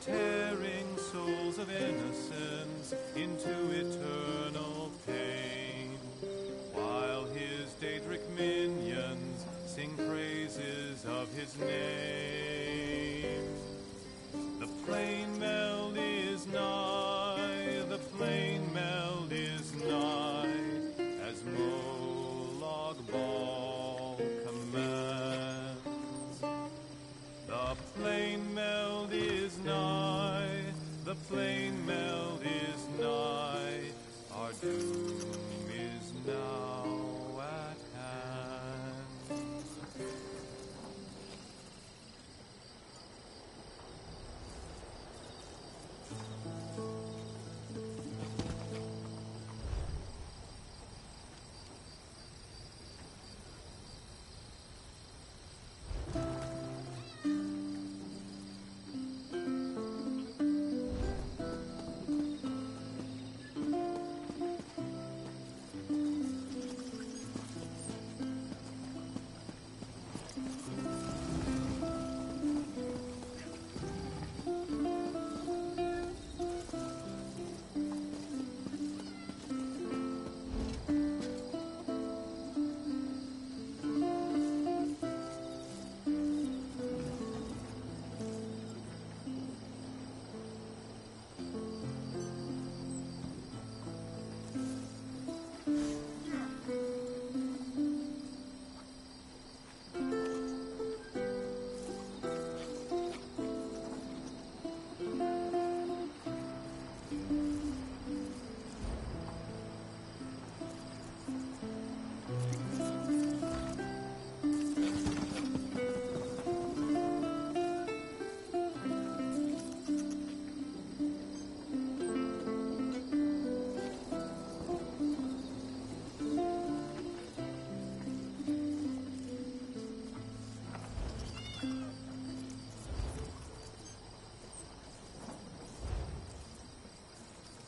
tearing souls of innocence into eternal pain, while his Daedric minions sing praises of his name. The plain meld is nigh, the plain meld is nigh, as Molag Bal commands. The plain meld is nigh, the plain meld is nigh, our doom is now at hand.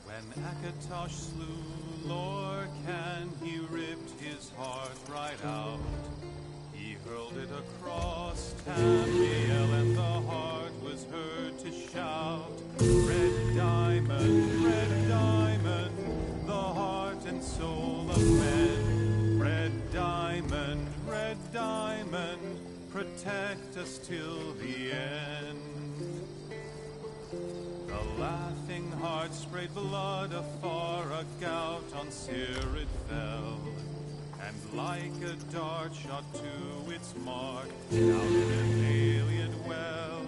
When Akatosh slew Lorcan, he ripped his heart right out. He hurled it across Tamriel, and the heart was heard to shout, red diamond, the heart and soul of men. Red diamond, protect us till the end. The laughing heart sprayed blood afar, a gout on Cirid fell, and like a dart shot to its mark, down an alien well.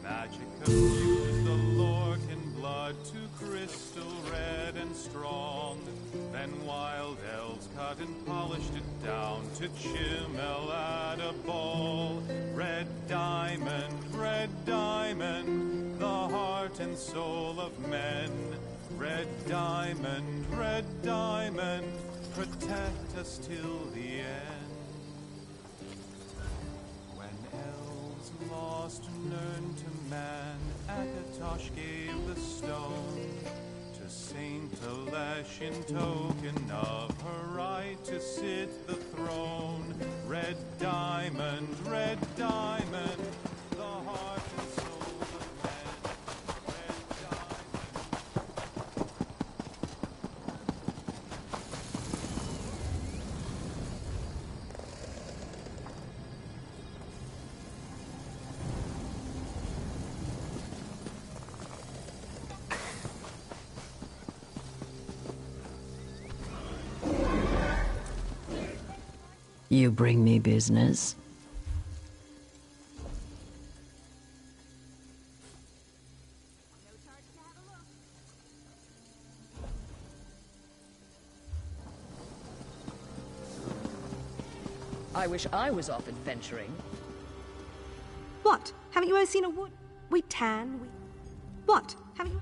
Magic infused the Lorcan blood to crystal red and strong. Then wild elves cut and polished it down to Chimel at a ball. Red diamond, the heart and soul of men. Red diamond, protect us till the end. When elves lost Nirn to man, Akatosh gave the stone to Saint Alesh in token of her right to sit the throne. Red diamond, You bring me business? I wish I was off adventuring. What? Haven't you ever seen a wood? We tan, we... What? Haven't you...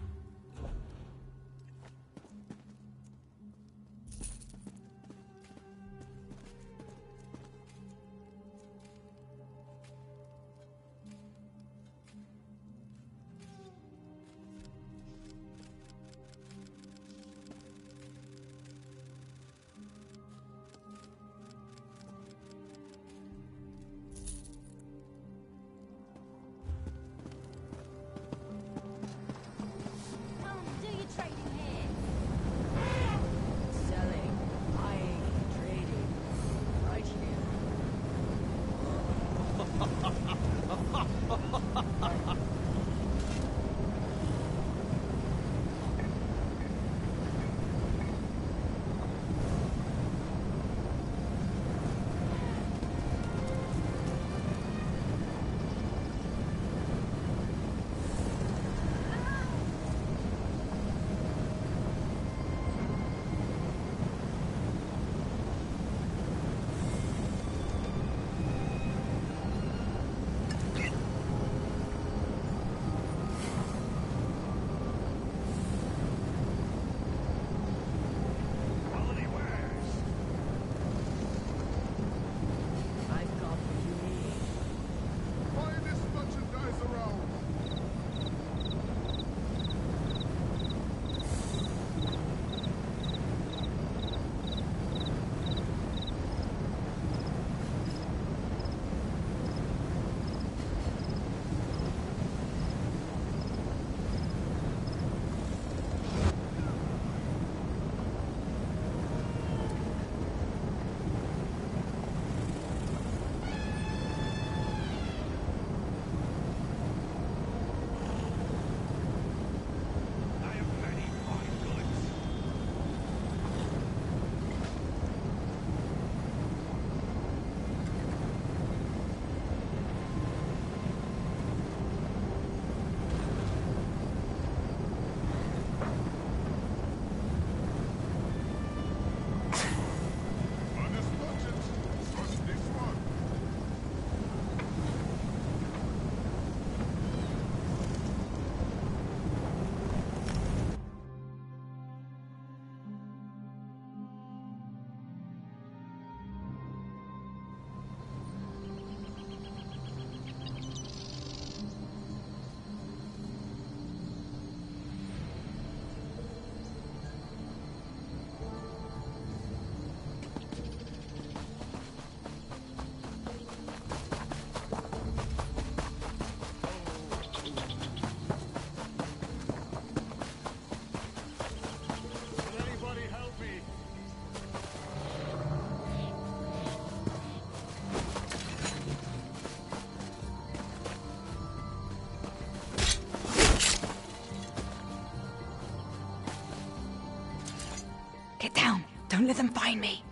Get down. Don't let them find me.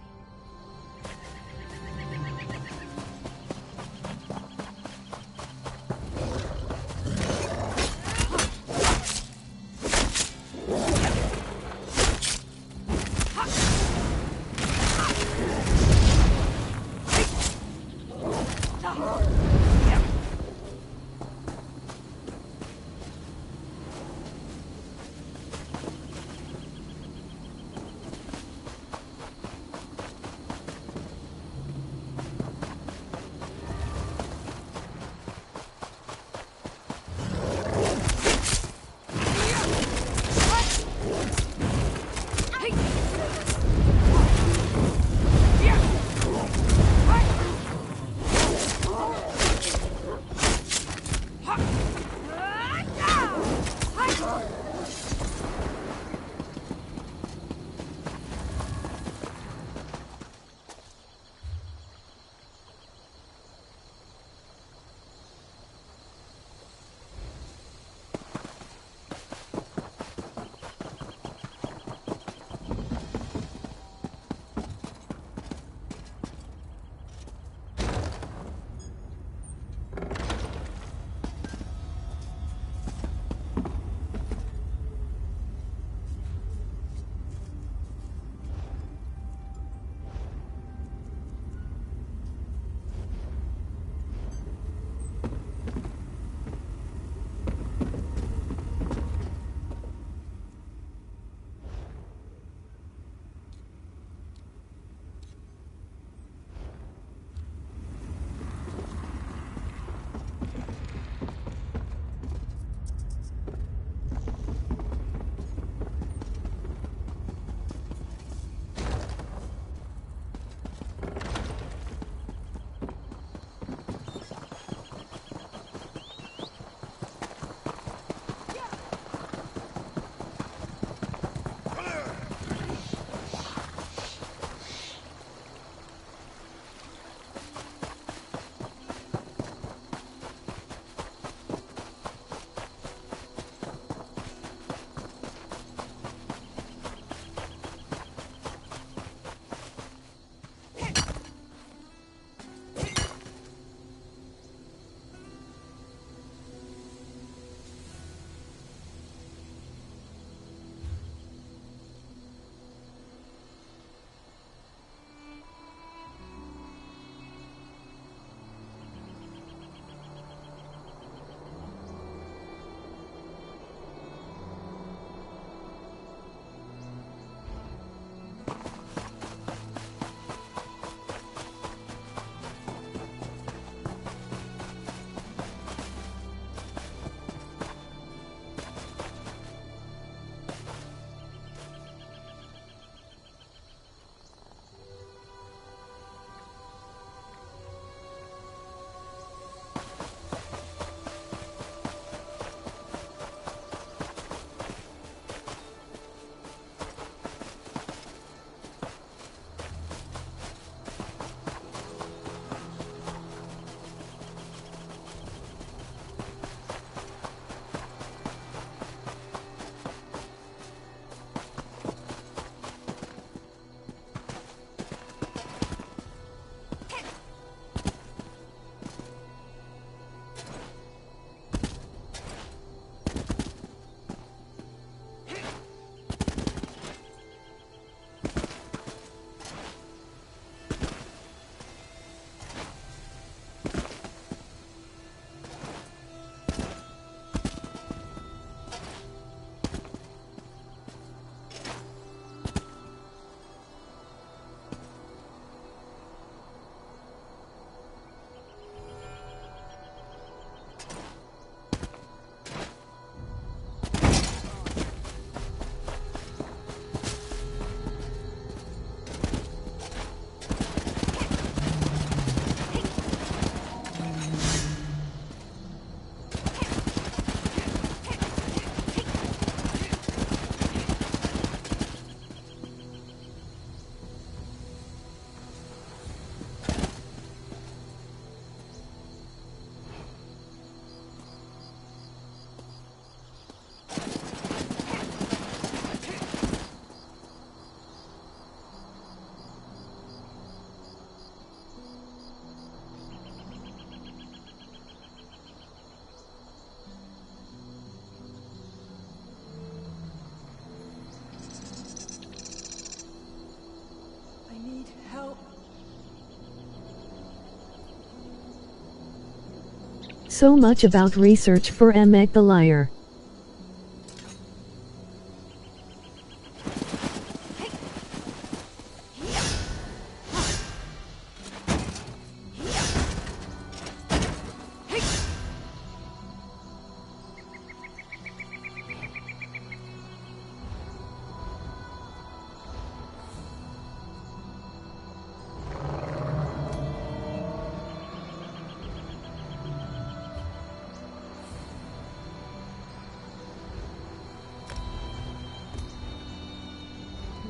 so much about research for Emek the Liar.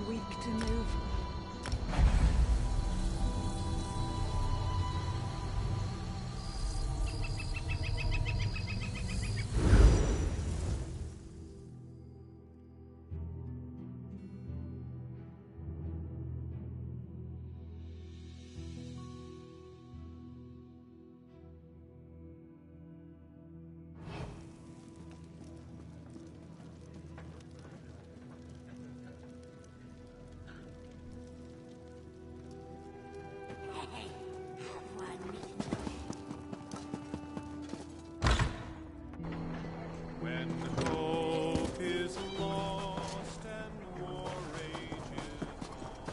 Weak to move. When hope is lost and war rages on.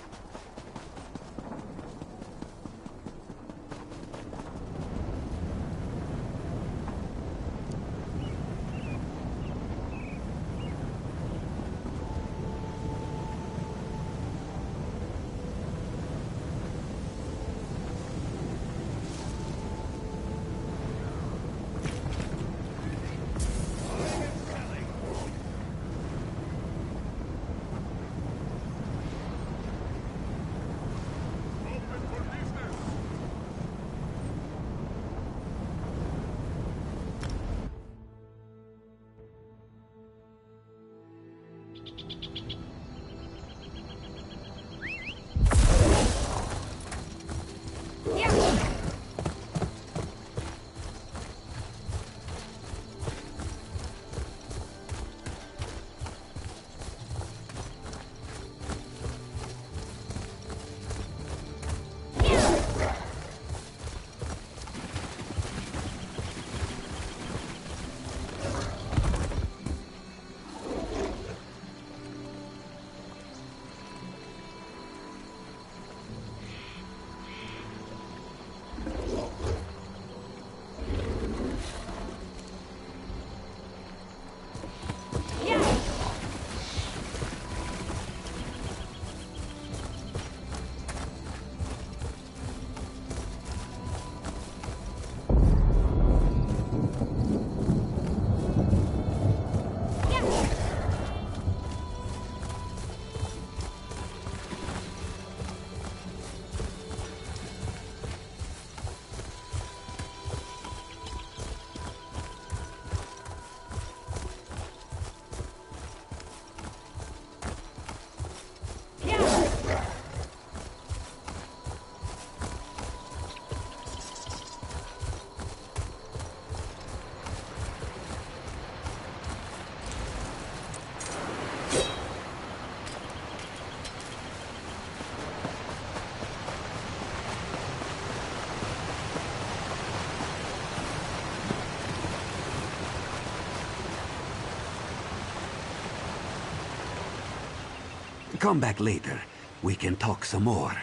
Come back later. We can talk some more.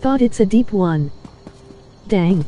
Thought it's a deep one. Dang.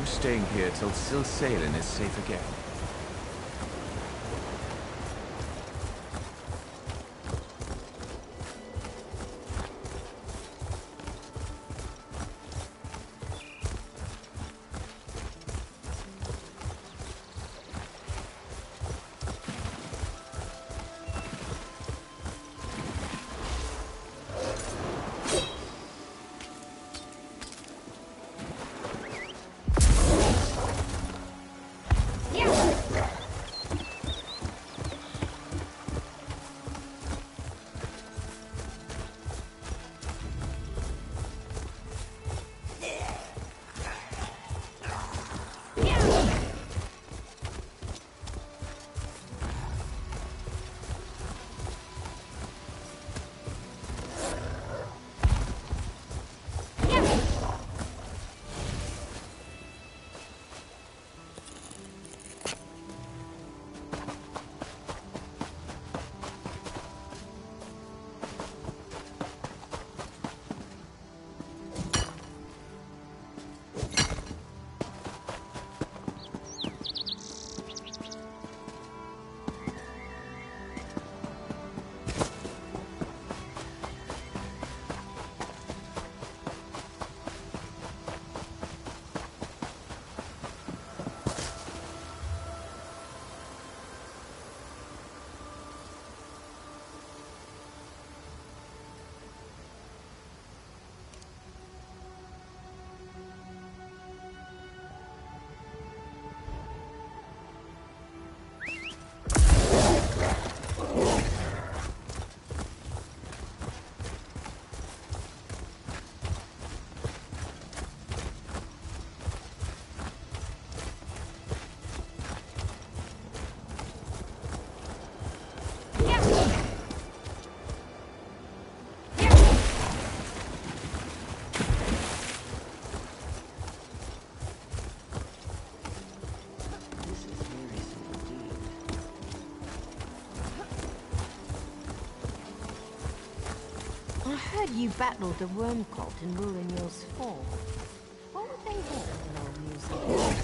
I'm staying here till Silsalen is safe again. I heard you battled the worm cult in Ruinio's Fall. What would they want in an old museum?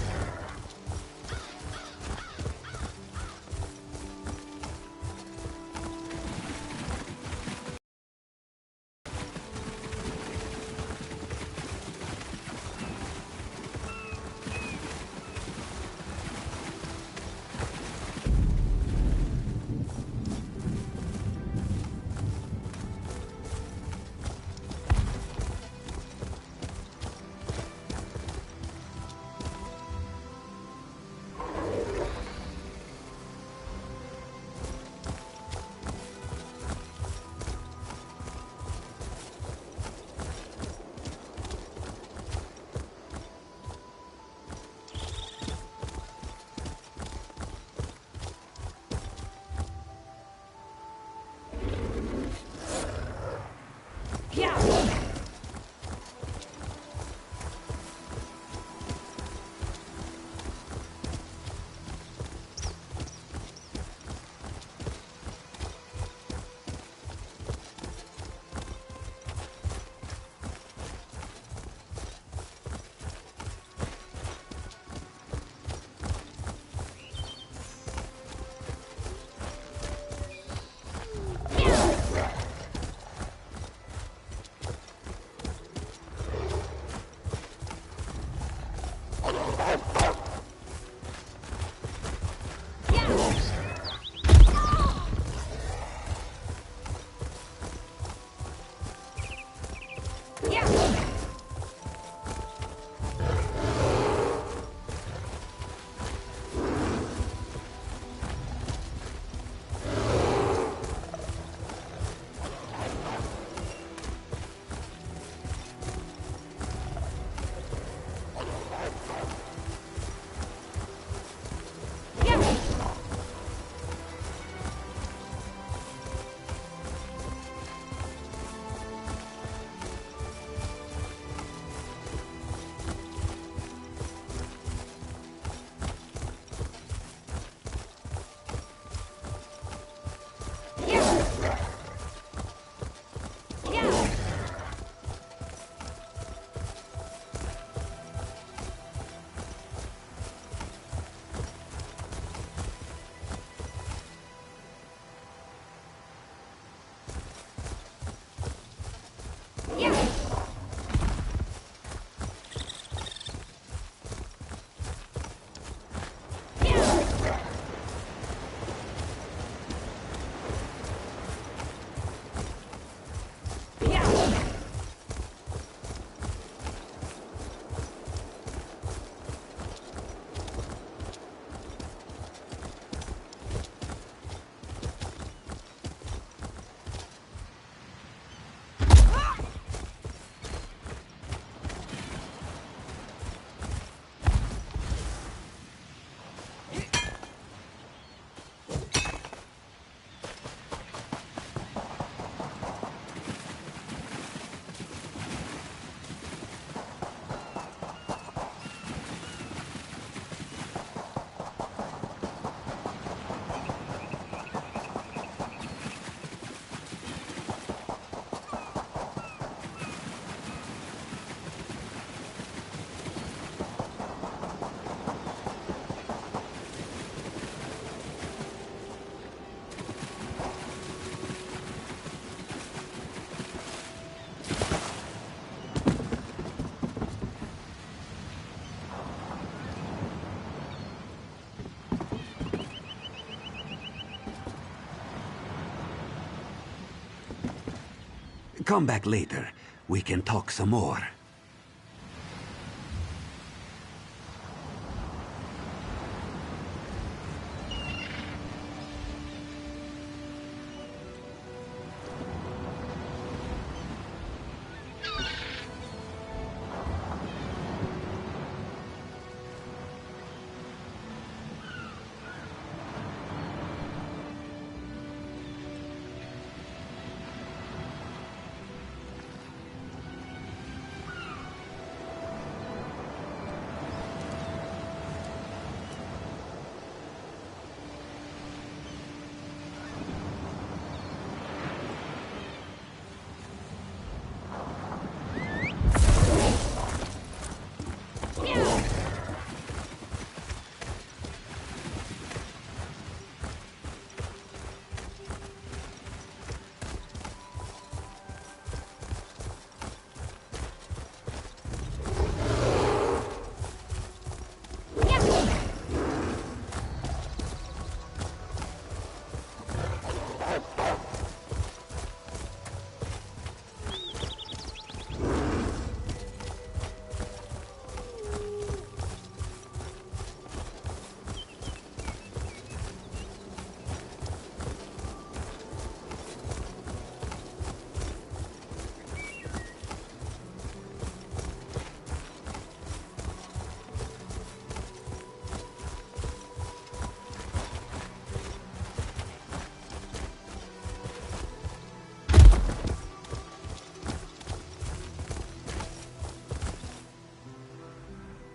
Come back later. We can talk some more.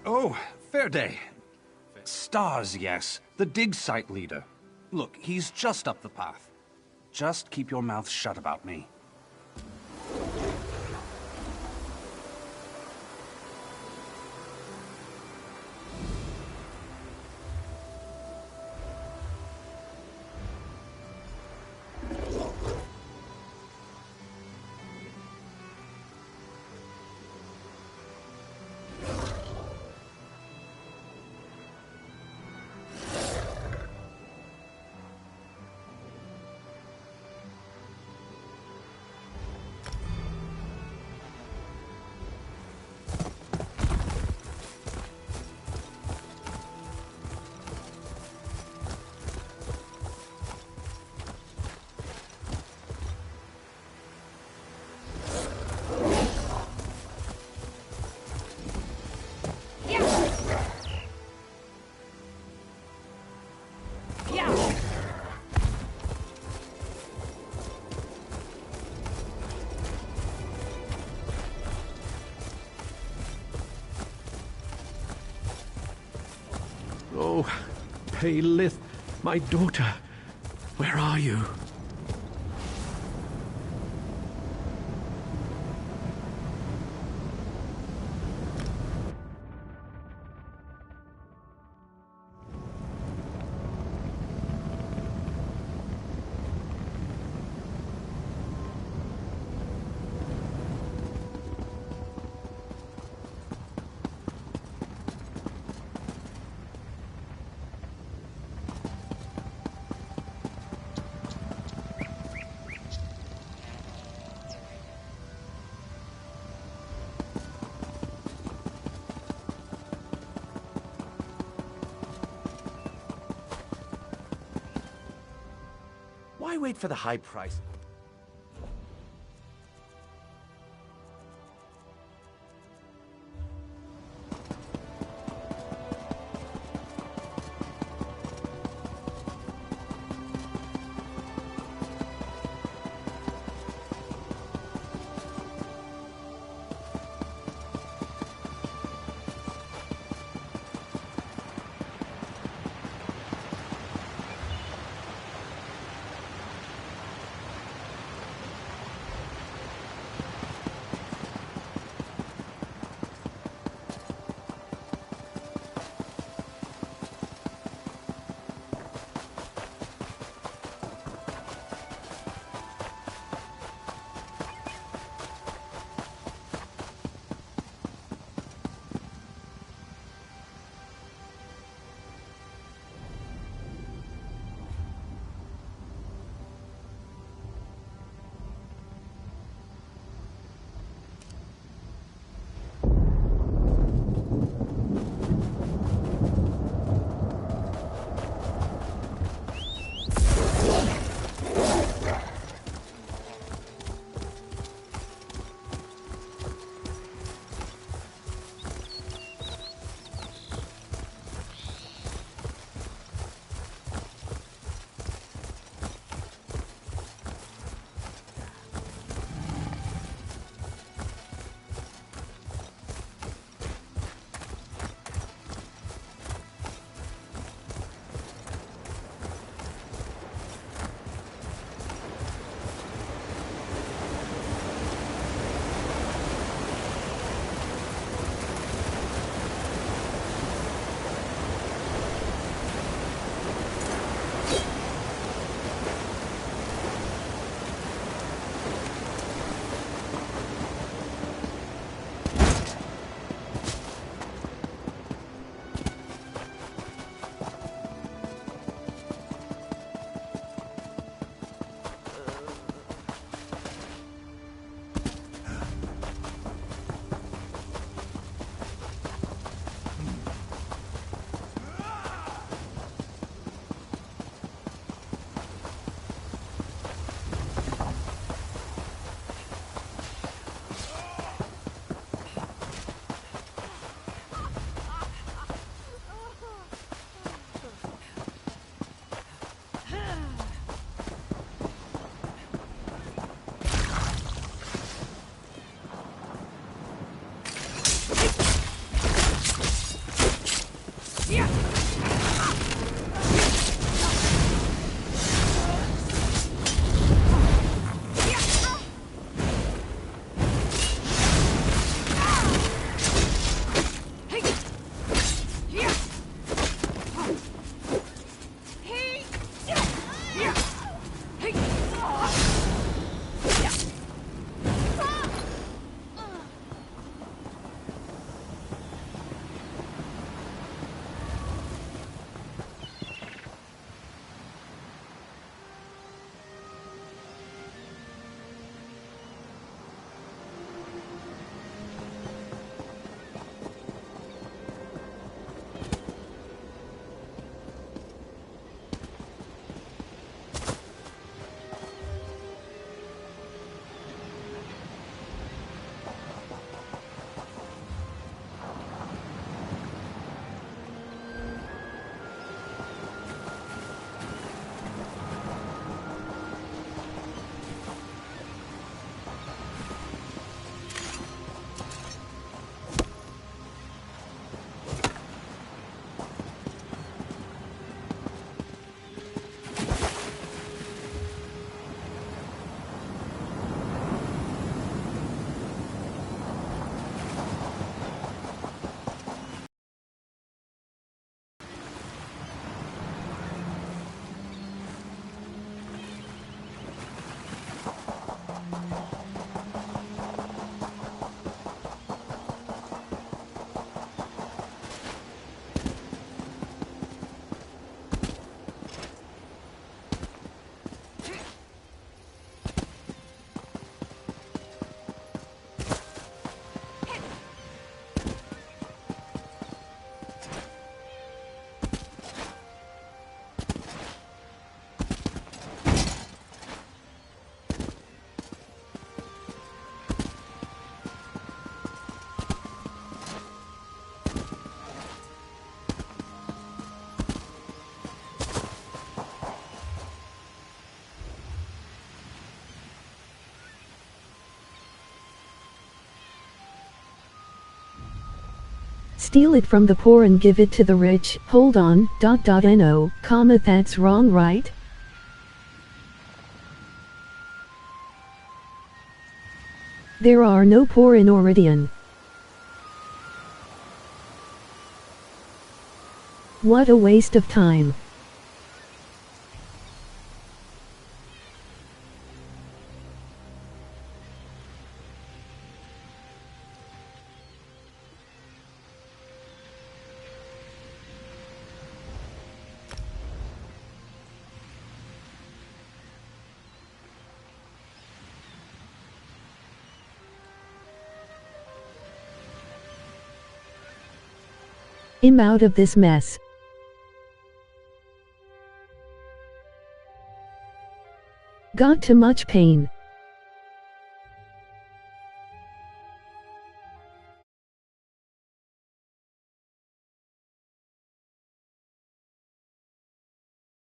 Oh, fair day. Stars, yes. The dig site leader. Look, he's just up the path. Just keep your mouth shut about me. Oh, Paylith, my daughter, where are you? Why wait for the high price? Steal it from the poor and give it to the rich. Hold on, no, comma, that's wrong, right? There are no poor in Oridian. What a waste of time. I'm out of this mess. Got too much pain.